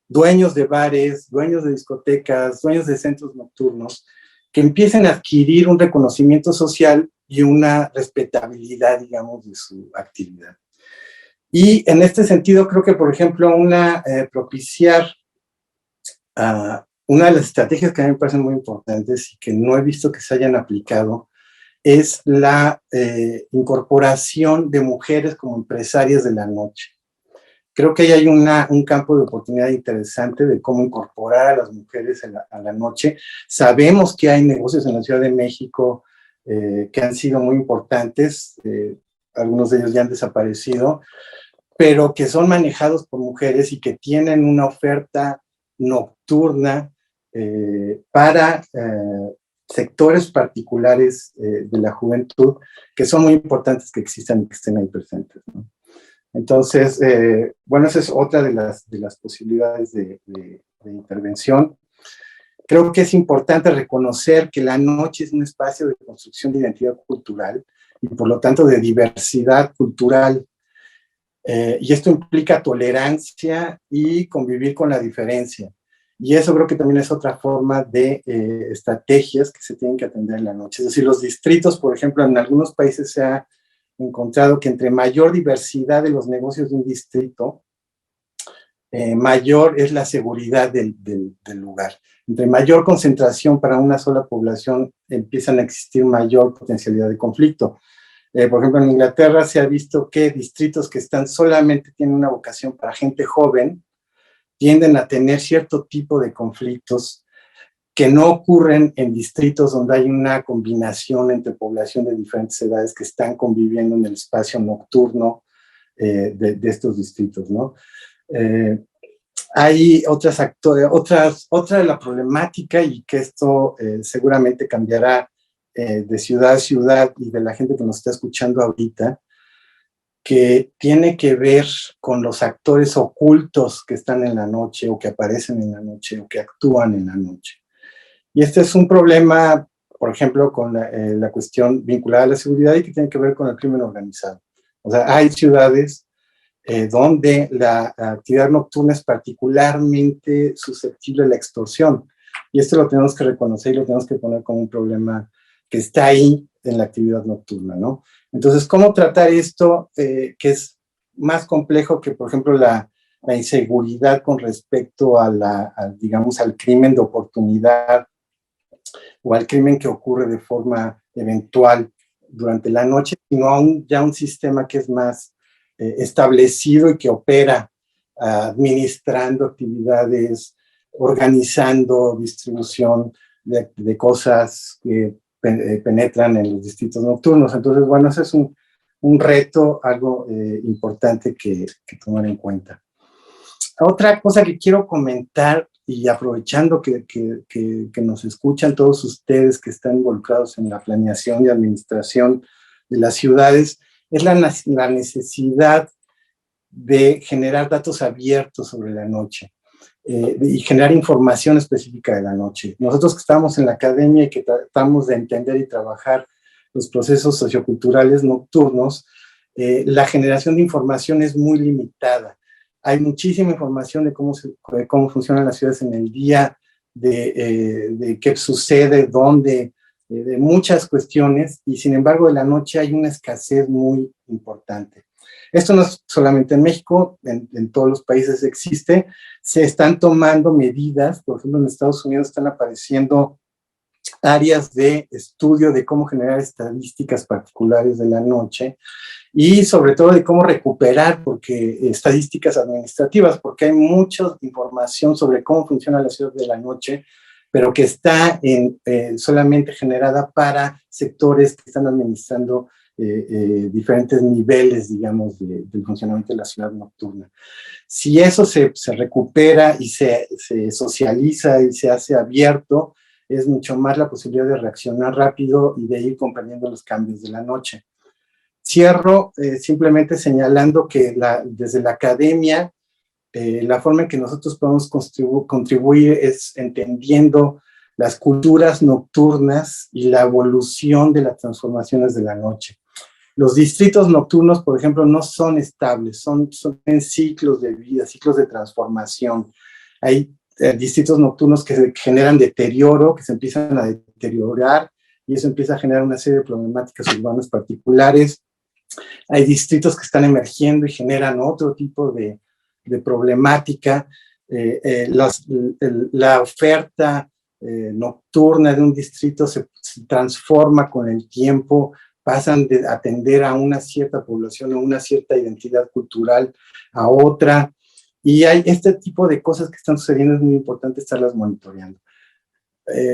dueños de bares, dueños de discotecas, dueños de centros nocturnos, que empiecen a adquirir un reconocimiento social y una respetabilidad, digamos, de su actividad? Y en este sentido, creo que, por ejemplo, propiciar una de las estrategias que a mí me parecen muy importantes y que no he visto que se hayan aplicado es la incorporación de mujeres como empresarias de la noche. Creo que ahí hay un campo de oportunidad interesante de cómo incorporar a las mujeres a la noche. Sabemos que hay negocios en la Ciudad de México que han sido muy importantes, algunos de ellos ya han desaparecido, pero que son manejados por mujeres y que tienen una oferta nocturna para sectores particulares de la juventud que son muy importantes que existan y que estén ahí presentes, ¿no? Entonces, bueno, esa es otra de las posibilidades de intervención. Creo que es importante reconocer que la noche es un espacio de construcción de identidad cultural y por lo tanto de diversidad cultural. Y esto implica tolerancia y convivir con la diferencia. Y eso creo que también es otra forma de estrategias que se tienen que atender en la noche. Es decir, los distritos, por ejemplo, en algunos países se ha encontrado que entre mayor diversidad de los negocios de un distrito, mayor es la seguridad del lugar. Entre mayor concentración para una sola población, empiezan a existir mayor potencialidad de conflicto. Por ejemplo, en Inglaterra se ha visto que distritos que solamente tienen una vocación para gente joven, tienden a tener cierto tipo de conflictos que no ocurren en distritos donde hay una combinación entre población de diferentes edades que están conviviendo en el espacio nocturno de estos distritos, ¿no? Hay otra de la problemática, y que esto seguramente cambiará de ciudad a ciudad y de la gente que nos está escuchando ahorita, que tiene que ver con los actores ocultos que están en la noche o que aparecen en la noche o que actúan en la noche. Y este es un problema por ejemplo, con la cuestión vinculada a la seguridad y que tiene que ver con el crimen organizado. O sea, hay ciudades donde la actividad nocturna es particularmente susceptible a la extorsión. Y esto lo tenemos que reconocer y lo tenemos que poner como un problema que está ahí en la actividad nocturna, ¿no? Entonces, ¿cómo tratar esto que es más complejo que, por ejemplo, la inseguridad con respecto digamos, al crimen de oportunidad o al crimen que ocurre de forma eventual durante la noche, sino ya un sistema que es más establecido y que opera administrando actividades, organizando distribución de cosas que penetran en los distritos nocturnos. Entonces, bueno, ese es un reto, algo importante que tomar en cuenta. Otra cosa que quiero comentar, y aprovechando que nos escuchan todos ustedes que están involucrados en la planeación y administración de las ciudades, es la necesidad de generar datos abiertos sobre la noche y generar información específica de la noche. Nosotros que estamos en la academia y que tratamos de entender y trabajar los procesos socioculturales nocturnos, la generación de información es muy limitada. Hay muchísima información de cómo funcionan las ciudades en el día, de qué sucede, dónde, de muchas cuestiones, y sin embargo de la noche hay una escasez muy importante. Esto no es solamente en México, en todos los países existe. Se están tomando medidas, por ejemplo en Estados Unidos están apareciendo áreas de estudio de cómo generar estadísticas particulares de la noche, y sobre todo de cómo recuperar, porque estadísticas administrativas, porque hay mucha información sobre cómo funciona la ciudad de la noche, pero que está solamente generada para sectores que están administrando diferentes niveles, digamos, del funcionamiento de la ciudad nocturna. Si eso se recupera y se socializa y se hace abierto, es mucho más la posibilidad de reaccionar rápido y de ir comprendiendo los cambios de la noche. Cierro simplemente señalando que desde la academia, la forma en que nosotros podemos contribuir es entendiendo las culturas nocturnas y la evolución de las transformaciones de la noche. Los distritos nocturnos, por ejemplo, no son estables, son en ciclos de vida, ciclos de transformación. Hay distritos nocturnos que generan deterioro, que se empiezan a deteriorar, y eso empieza a generar una serie de problemáticas urbanas particulares. Hay distritos que están emergiendo y generan otro tipo de problemática. La oferta nocturna de un distrito se transforma con el tiempo, pasan de atender a una cierta población o una cierta identidad cultural a otra, y hay este tipo de cosas que están sucediendo, es muy importante estarlas monitoreando.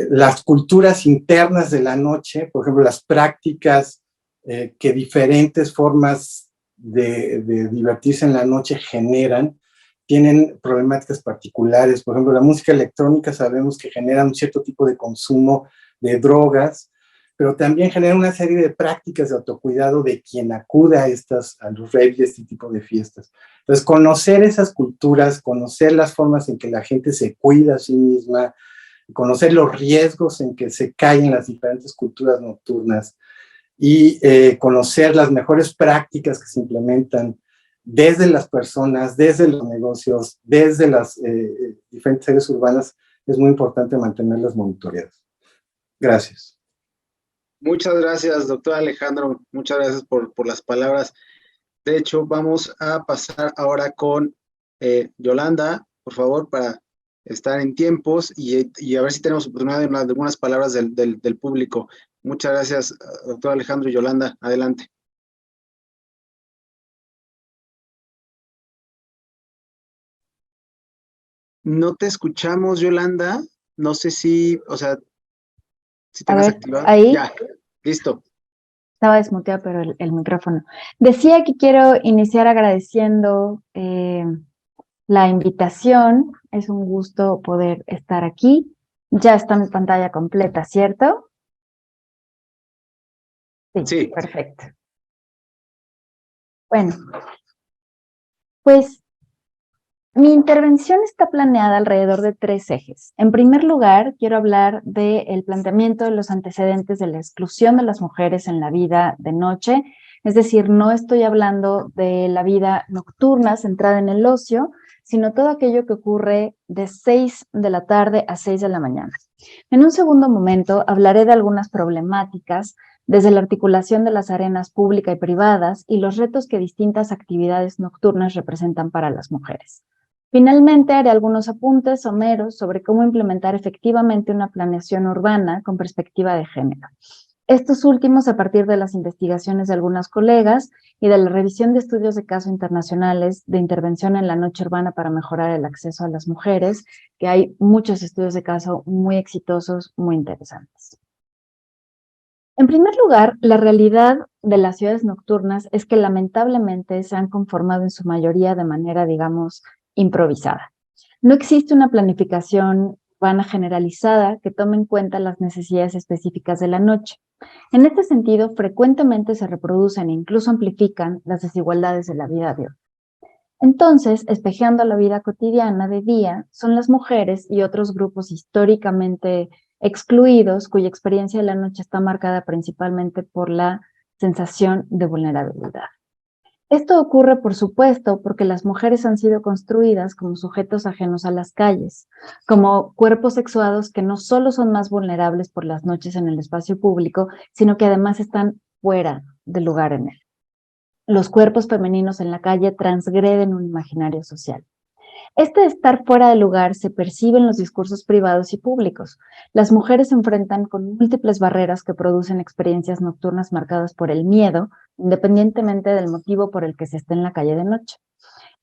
Las culturas internas de la noche, por ejemplo, las prácticas que diferentes formas de divertirse en la noche generan, tienen problemáticas particulares. Por ejemplo, la música electrónica sabemos que genera un cierto tipo de consumo de drogas, pero también genera una serie de prácticas de autocuidado de quien acude a los raves y este tipo de fiestas. Entonces, conocer esas culturas, conocer las formas en que la gente se cuida a sí misma, conocer los riesgos en que se caen las diferentes culturas nocturnas y conocer las mejores prácticas que se implementan desde las personas, desde los negocios, desde las diferentes áreas urbanas, es muy importante mantenerlas monitoreadas. Gracias. Muchas gracias, doctor Alejandro. Muchas gracias por las palabras. De hecho, vamos a pasar ahora con Yolanda, por favor, para estar en tiempos y a ver si tenemos oportunidad de algunas palabras del público. Muchas gracias, doctor Alejandro y Yolanda. Adelante. No te escuchamos, Yolanda. No sé si, o sea, si tengas activado. Ahí. Ya, listo. Estaba desmuteado, pero el micrófono. Decía que quiero iniciar agradeciendo la invitación. Es un gusto poder estar aquí. Ya está mi pantalla completa, ¿cierto? Sí, perfecto. Bueno, pues Mi intervención está planeada alrededor de 3 ejes. En primer lugar, quiero hablar del planteamiento de los antecedentes de la exclusión de las mujeres en la vida de noche. Es decir, no estoy hablando de la vida nocturna centrada en el ocio, sino todo aquello que ocurre de 6 de la tarde a 6 de la mañana. En un segundo momento, hablaré de algunas problemáticas desde la articulación de las arenas pública y privadas y los retos que distintas actividades nocturnas representan para las mujeres. Finalmente, haré algunos apuntes someros sobre cómo implementar efectivamente una planeación urbana con perspectiva de género. Estos últimos a partir de las investigaciones de algunas colegas y de la revisión de estudios de caso internacionales de intervención en la noche urbana para mejorar el acceso a las mujeres, que hay muchos estudios de caso muy exitosos, muy interesantes. En primer lugar, la realidad de las ciudades nocturnas es que lamentablemente se han conformado en su mayoría de manera, digamos, improvisada. No existe una planificación urbana generalizada que tome en cuenta las necesidades específicas de la noche. En este sentido, frecuentemente se reproducen e incluso amplifican las desigualdades de la vida de hoy. Entonces, espejeando la vida cotidiana de día, son las mujeres y otros grupos históricamente excluidos cuya experiencia de la noche está marcada principalmente por la sensación de vulnerabilidad. Esto ocurre, por supuesto, porque las mujeres han sido construidas como sujetos ajenos a las calles, como cuerpos sexuados que no solo son más vulnerables por las noches en el espacio público, sino que además están fuera del lugar en él. Los cuerpos femeninos en la calle transgreden un imaginario social. Este estar fuera de lugar se percibe en los discursos privados y públicos. Las mujeres se enfrentan con múltiples barreras que producen experiencias nocturnas marcadas por el miedo, independientemente del motivo por el que se esté en la calle de noche.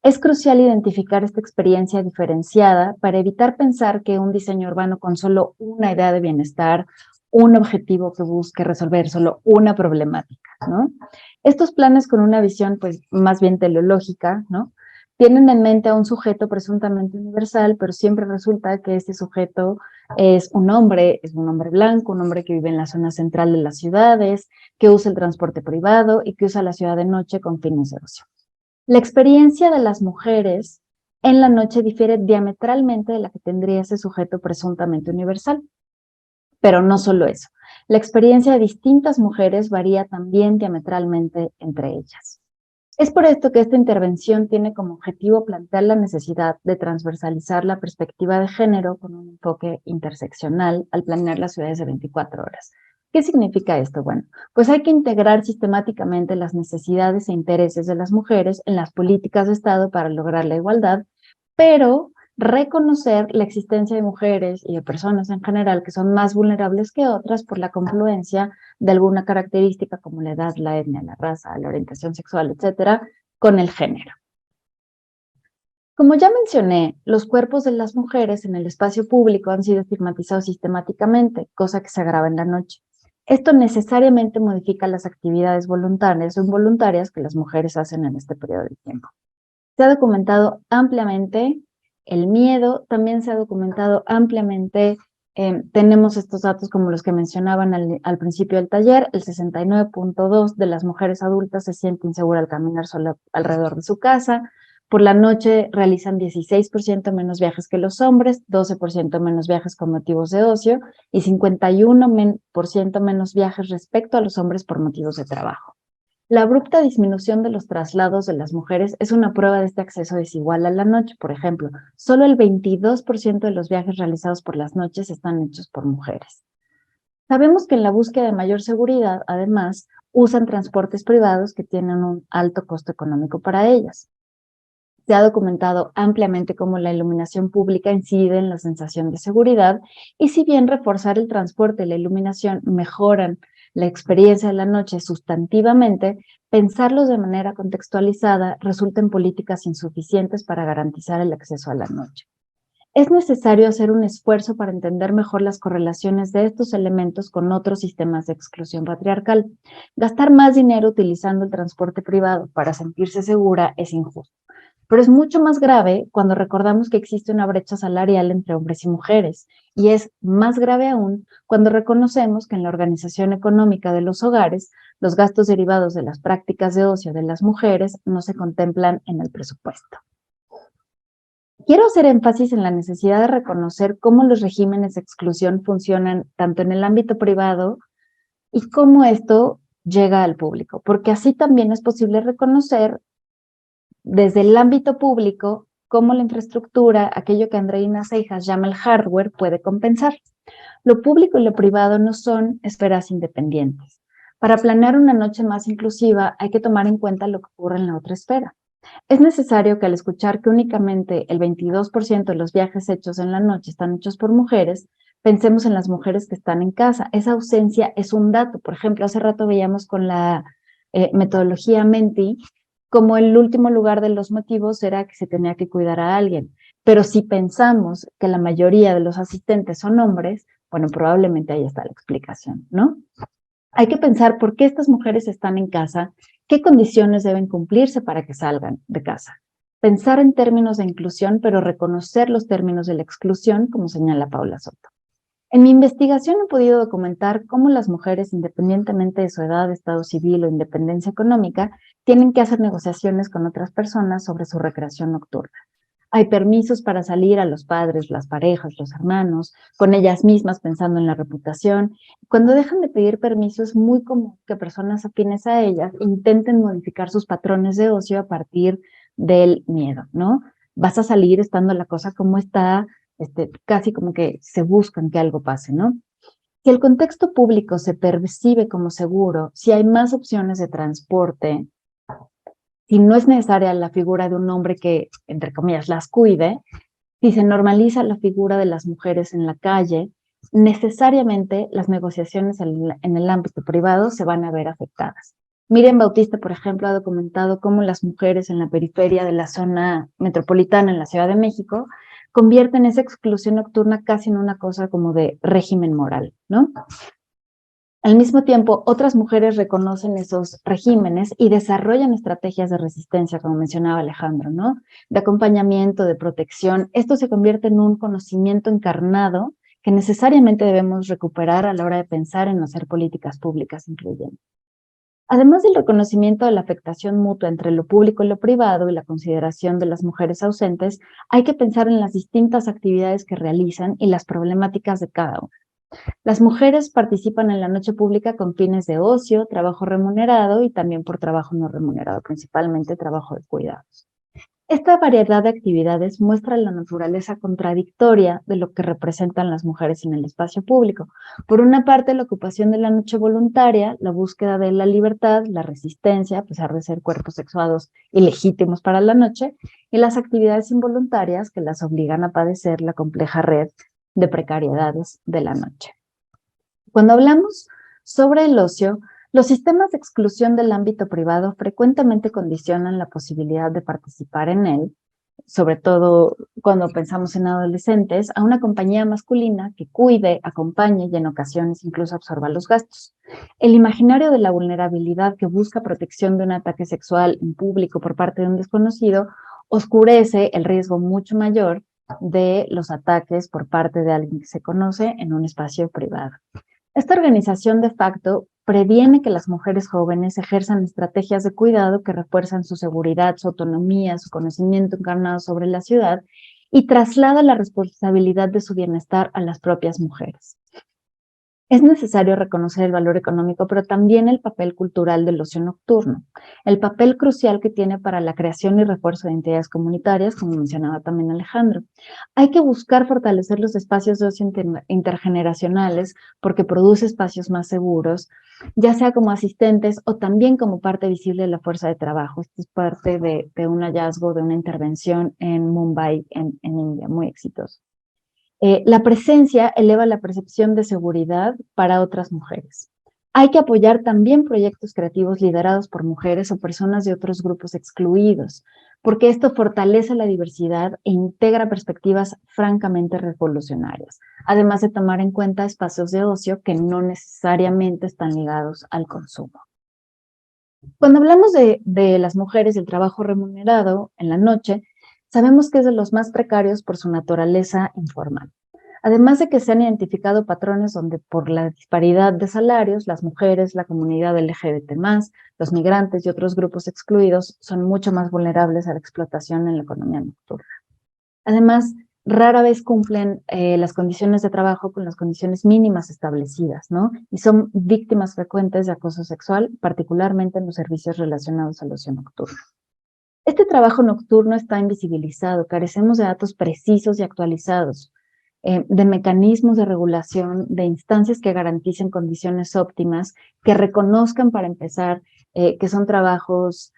Es crucial identificar esta experiencia diferenciada para evitar pensar que un diseño urbano con solo una idea de bienestar, un objetivo que busque resolver solo una problemática, ¿no? Estos planes con una visión, pues, más bien teleológica, ¿no?, tienen en mente a un sujeto presuntamente universal, pero siempre resulta que este sujeto es un hombre blanco, un hombre que vive en la zona central de las ciudades, que usa el transporte privado y que usa la ciudad de noche con fines de ocio. La experiencia de las mujeres en la noche difiere diametralmente de la que tendría ese sujeto presuntamente universal. Pero no solo eso, la experiencia de distintas mujeres varía también diametralmente entre ellas. Es por esto que esta intervención tiene como objetivo plantear la necesidad de transversalizar la perspectiva de género con un enfoque interseccional al planear las ciudades de 24 horas. ¿Qué significa esto? Bueno, pues hay que integrar sistemáticamente las necesidades e intereses de las mujeres en las políticas de Estado para lograr la igualdad, pero reconocer la existencia de mujeres y de personas en general que son más vulnerables que otras por la confluencia de alguna característica como la edad, la etnia, la raza, la orientación sexual, etcétera, con el género. Como ya mencioné, los cuerpos de las mujeres en el espacio público han sido estigmatizados sistemáticamente, cosa que se agrava en la noche. Esto necesariamente modifica las actividades voluntarias o involuntarias que las mujeres hacen en este periodo de tiempo. Se ha documentado ampliamente el miedo, también se ha documentado ampliamente, tenemos estos datos como los que mencionaban al principio del taller, el 69.2% de las mujeres adultas se siente insegura al caminar sola alrededor de su casa, por la noche realizan 16% menos viajes que los hombres, 12% menos viajes con motivos de ocio y 51% menos viajes respecto a los hombres por motivos de trabajo. La abrupta disminución de los traslados de las mujeres es una prueba de este acceso desigual a la noche. Por ejemplo, solo el 22% de los viajes realizados por las noches están hechos por mujeres. Sabemos que en la búsqueda de mayor seguridad, además, usan transportes privados que tienen un alto costo económico para ellas. Se ha documentado ampliamente cómo la iluminación pública incide en la sensación de seguridad y si bien reforzar el transporte y la iluminación mejoran la experiencia de la noche sustantivamente, pensarlos de manera contextualizada resulta en políticas insuficientes para garantizar el acceso a la noche. Es necesario hacer un esfuerzo para entender mejor las correlaciones de estos elementos con otros sistemas de exclusión patriarcal. Gastar más dinero utilizando el transporte privado para sentirse segura es injusto. Pero es mucho más grave cuando recordamos que existe una brecha salarial entre hombres y mujeres, y es más grave aún cuando reconocemos que en la organización económica de los hogares, los gastos derivados de las prácticas de ocio de las mujeres no se contemplan en el presupuesto. Quiero hacer énfasis en la necesidad de reconocer cómo los regímenes de exclusión funcionan tanto en el ámbito privado y cómo esto llega al público, porque así también es posible reconocer desde el ámbito público cómo la infraestructura, aquello que Andreina Seijas llama el hardware, puede compensar. Lo público y lo privado no son esferas independientes. Para planear una noche más inclusiva hay que tomar en cuenta lo que ocurre en la otra esfera. Es necesario que al escuchar que únicamente el 22% de los viajes hechos en la noche están hechos por mujeres, pensemos en las mujeres que están en casa. Esa ausencia es un dato. Por ejemplo, hace rato veíamos con la metodología Menti, como el último lugar de los motivos era que se tenía que cuidar a alguien. Pero si pensamos que la mayoría de los asistentes son hombres, bueno, probablemente ahí está la explicación, ¿no? Hay que pensar por qué estas mujeres están en casa, qué condiciones deben cumplirse para que salgan de casa. Pensar en términos de inclusión, pero reconocer los términos de la exclusión, como señala Paula Soto. En mi investigación he podido documentar cómo las mujeres, independientemente de su edad, estado civil o independencia económica, tienen que hacer negociaciones con otras personas sobre su recreación nocturna. Hay permisos para salir a los padres, las parejas, los hermanos, con ellas mismas pensando en la reputación. Cuando dejan de pedir permiso es muy común que personas afines a ellas intenten modificar sus patrones de ocio a partir del miedo, ¿no? Vas a salir estando la cosa como está, casi como que se buscan que algo pase, ¿no? Si el contexto público se percibe como seguro, si hay más opciones de transporte, si no es necesaria la figura de un hombre que, entre comillas, las cuide, si se normaliza la figura de las mujeres en la calle, necesariamente las negociaciones en el ámbito privado se van a ver afectadas. Miriam Bautista, por ejemplo, ha documentado cómo las mujeres en la periferia de la zona metropolitana en la Ciudad de México convierten esa exclusión nocturna casi en una cosa como de régimen moral, ¿no? Al mismo tiempo, otras mujeres reconocen esos regímenes y desarrollan estrategias de resistencia, como mencionaba Alejandro, ¿no? De acompañamiento, de protección. Esto se convierte en un conocimiento encarnado que necesariamente debemos recuperar a la hora de pensar en hacer políticas públicas incluyentes. Además del reconocimiento de la afectación mutua entre lo público y lo privado y la consideración de las mujeres ausentes, hay que pensar en las distintas actividades que realizan y las problemáticas de cada una. Las mujeres participan en la noche pública con fines de ocio, trabajo remunerado y también por trabajo no remunerado, principalmente trabajo de cuidados. Esta variedad de actividades muestra la naturaleza contradictoria de lo que representan las mujeres en el espacio público. Por una parte, la ocupación de la noche voluntaria, la búsqueda de la libertad, la resistencia, a pesar de ser cuerpos sexuados ilegítimos para la noche, y las actividades involuntarias que las obligan a padecer la compleja red de precariedades de la noche. Cuando hablamos sobre el ocio, los sistemas de exclusión del ámbito privado frecuentemente condicionan la posibilidad de participar en él, sobre todo cuando pensamos en adolescentes, a una compañía masculina que cuide, acompañe y en ocasiones incluso absorba los gastos. El imaginario de la vulnerabilidad que busca protección de un ataque sexual en público por parte de un desconocido oscurece el riesgo mucho mayor de los ataques por parte de alguien que se conoce en un espacio privado. Esta organización de facto previene que las mujeres jóvenes ejerzan estrategias de cuidado que refuerzan su seguridad, su autonomía, su conocimiento encarnado sobre la ciudad y traslada la responsabilidad de su bienestar a las propias mujeres. Es necesario reconocer el valor económico, pero también el papel cultural del ocio nocturno, el papel crucial que tiene para la creación y refuerzo de identidades comunitarias, como mencionaba también Alejandro. Hay que buscar fortalecer los espacios de ocio intergeneracionales porque produce espacios más seguros, ya sea como asistentes o también como parte visible de la fuerza de trabajo. Esto es parte de un hallazgo, de una intervención en Mumbai, en India, muy exitoso. La presencia eleva la percepción de seguridad para otras mujeres. Hay que apoyar también proyectos creativos liderados por mujeres o personas de otros grupos excluidos, porque esto fortalece la diversidad e integra perspectivas francamente revolucionarias, además de tomar en cuenta espacios de ocio que no necesariamente están ligados al consumo. Cuando hablamos de las mujeres y el trabajo remunerado en la noche, sabemos que es de los más precarios por su naturaleza informal. Además de que se han identificado patrones donde por la disparidad de salarios, las mujeres, la comunidad LGBT+, los migrantes y otros grupos excluidos son mucho más vulnerables a la explotación en la economía nocturna. Además, rara vez cumplen las condiciones de trabajo con las condiciones mínimas establecidas, ¿no? Y son víctimas frecuentes de acoso sexual, particularmente en los servicios relacionados al ocio nocturno. Este trabajo nocturno está invisibilizado, carecemos de datos precisos y actualizados, de mecanismos de regulación, de instancias que garanticen condiciones óptimas, que reconozcan, para empezar, que son trabajos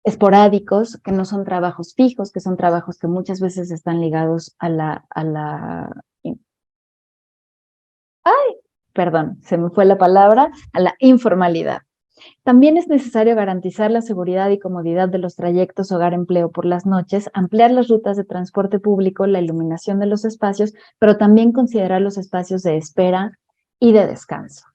esporádicos, que no son trabajos fijos, que son trabajos que muchas veces están ligados a la informalidad. También es necesario garantizar la seguridad y comodidad de los trayectos hogar-empleo por las noches, ampliar las rutas de transporte público, la iluminación de los espacios, pero también considerar los espacios de espera y de descanso.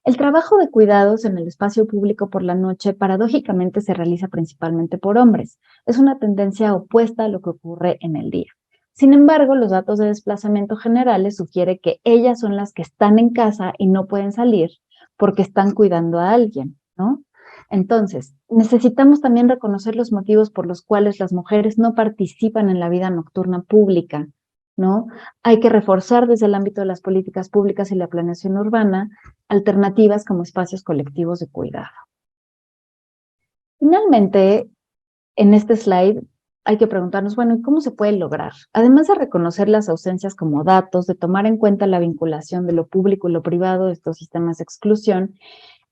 El trabajo de cuidados en el espacio público por la noche paradójicamente se realiza principalmente por hombres. Es una tendencia opuesta a lo que ocurre en el día. Sin embargo, los datos de desplazamiento generales sugieren que ellas son las que están en casa y no pueden salir porque están cuidando a alguien, ¿no? Entonces, necesitamos también reconocer los motivos por los cuales las mujeres no participan en la vida nocturna pública, ¿no? Hay que reforzar desde el ámbito de las políticas públicas y la planeación urbana alternativas como espacios colectivos de cuidado. Finalmente, en este slide hay que preguntarnos, bueno, ¿y cómo se puede lograr? Además de reconocer las ausencias como datos, de tomar en cuenta la vinculación de lo público y lo privado de estos sistemas de exclusión,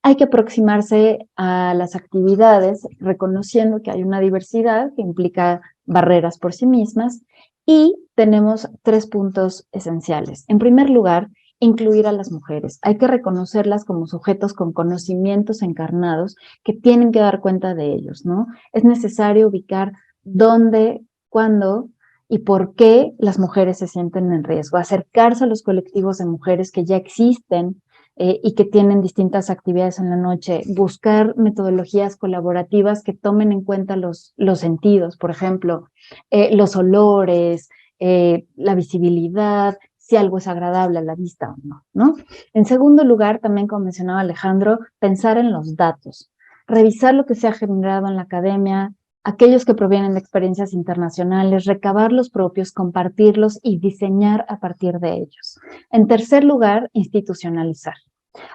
hay que aproximarse a las actividades reconociendo que hay una diversidad que implica barreras por sí mismas, y tenemos 3 puntos esenciales. En primer lugar, incluir a las mujeres. Hay que reconocerlas como sujetos con conocimientos encarnados que tienen que dar cuenta de ellos, ¿no? Es necesario ubicar dónde, cuándo y por qué las mujeres se sienten en riesgo. Acercarse a los colectivos de mujeres que ya existen y que tienen distintas actividades en la noche, buscar metodologías colaborativas que tomen en cuenta los sentidos, por ejemplo, los olores, la visibilidad, si algo es agradable a la vista o no, ¿no? En segundo lugar, también como mencionaba Alejandro, pensar en los datos, revisar lo que se ha generado en la academia, aquellos que provienen de experiencias internacionales, recabar los propios, compartirlos y diseñar a partir de ellos. En tercer lugar, institucionalizar.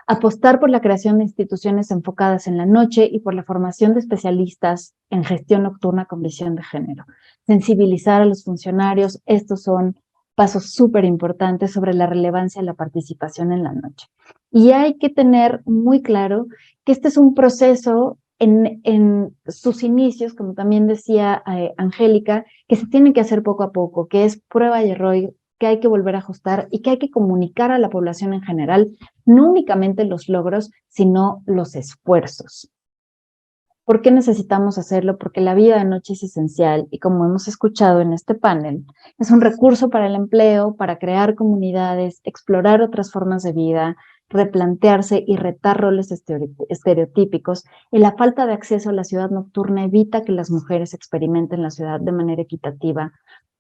Apostar por la creación de instituciones enfocadas en la noche y por la formación de especialistas en gestión nocturna con visión de género. Sensibilizar a los funcionarios, estos son pasos súper importantes sobre la relevancia de la participación en la noche. Y hay que tener muy claro que este es un proceso en sus inicios, como también decía Angélica, que se tiene que hacer poco a poco, que es prueba y error, que hay que volver a ajustar y que hay que comunicar a la población en general, no únicamente los logros, sino los esfuerzos. ¿Por qué necesitamos hacerlo? Porque la vida de noche es esencial y, como hemos escuchado en este panel, es un recurso para el empleo, para crear comunidades, explorar otras formas de vida, replantearse y retar roles estereotípicos, y la falta de acceso a la ciudad nocturna evita que las mujeres experimenten la ciudad de manera equitativa,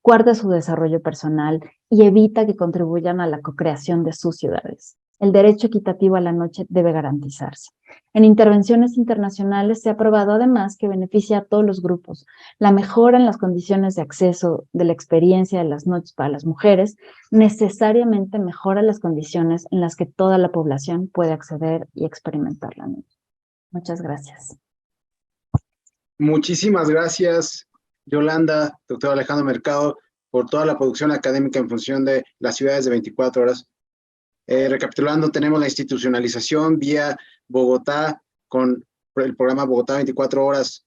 guarda su desarrollo personal y evita que contribuyan a la co-creación de sus ciudades. El derecho equitativo a la noche debe garantizarse. En intervenciones internacionales se ha probado además que beneficia a todos los grupos. La mejora en las condiciones de acceso de la experiencia de las noches para las mujeres necesariamente mejora las condiciones en las que toda la población puede acceder y experimentar la noche. Muchas gracias. Muchísimas gracias, Yolanda, doctor Alejandro Mercado, por toda la producción académica en función de las ciudades de 24 horas. Recapitulando, tenemos la institucionalización vía Bogotá con el programa Bogotá 24 horas,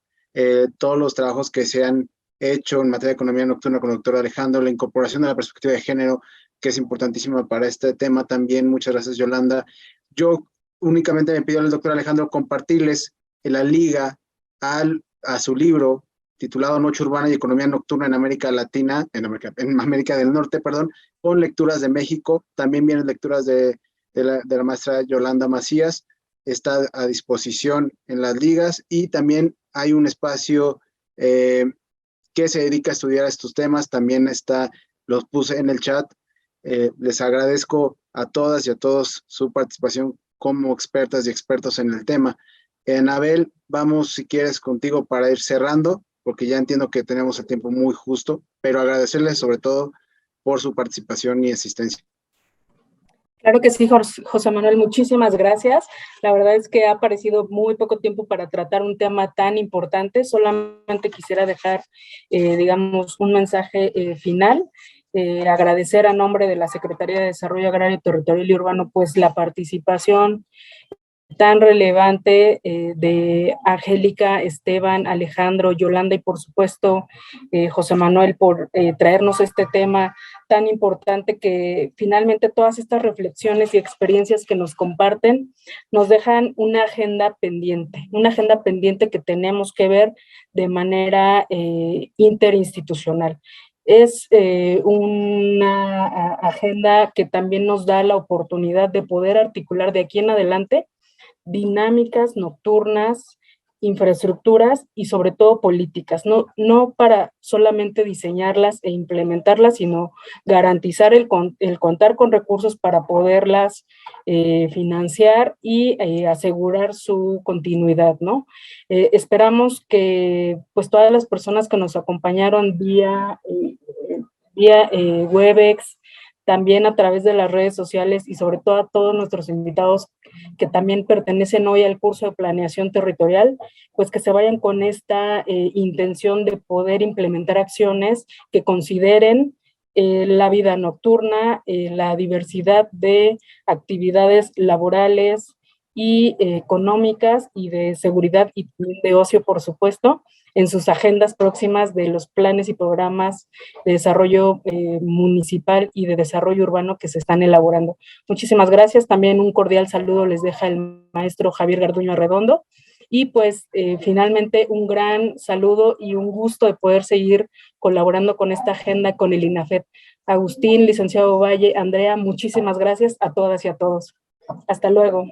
todos los trabajos que se han hecho en materia de economía nocturna con el doctor Alejandro, la incorporación de la perspectiva de género, que es importantísima para este tema también. Muchas gracias, Yolanda. Yo únicamente me pido al doctor Alejandro compartirles la liga a su libro titulado Noche Urbana y Economía Nocturna en América Latina, en América del Norte, perdón, con lecturas de México. También vienen lecturas de la maestra Yolanda Macías. Está a disposición en las ligas, y también hay un espacio que se dedica a estudiar estos temas. También los puse en el chat. Les agradezco a todas y a todos su participación como expertas y expertos en el tema. Anabel, vamos, si quieres, contigo para ir cerrando. porque ya entiendo que tenemos el tiempo muy justo, pero agradecerles sobre todo por su participación y asistencia. Claro que sí, José Manuel, muchísimas gracias. La verdad es que ha parecido muy poco tiempo para tratar un tema tan importante. Solamente quisiera dejar, digamos, un mensaje final. Agradecer a nombre de la Secretaría de Desarrollo Agrario, Territorial y Urbano, pues la participación tan relevante de Angélica, Esteban, Alejandro, Yolanda y por supuesto José Manuel por traernos este tema tan importante que finalmente todas estas reflexiones y experiencias que nos comparten nos dejan una agenda pendiente que tenemos que ver de manera interinstitucional. Es una agenda que también nos da la oportunidad de poder articular de aquí en adelante dinámicas nocturnas, infraestructuras y sobre todo políticas, no para solamente diseñarlas e implementarlas, sino garantizar el contar con recursos para poderlas financiar y asegurar su continuidad, ¿no? Esperamos que pues todas las personas que nos acompañaron vía Webex, también a través de las redes sociales y sobre todo a todos nuestros invitados que también pertenecen hoy al curso de planeación territorial, pues que se vayan con esta intención de poder implementar acciones que consideren la vida nocturna, la diversidad de actividades laborales y económicas y de seguridad y de ocio, por supuesto, en sus agendas próximas de los planes y programas de desarrollo municipal y de desarrollo urbano que se están elaborando. Muchísimas gracias. También un cordial saludo les deja el maestro Javier Garduño Arredondo. Y pues finalmente un gran saludo y un gusto de poder seguir colaborando con esta agenda con el INAFET. Agustín, licenciado Valle, Andrea, muchísimas gracias a todas y a todos. Hasta luego.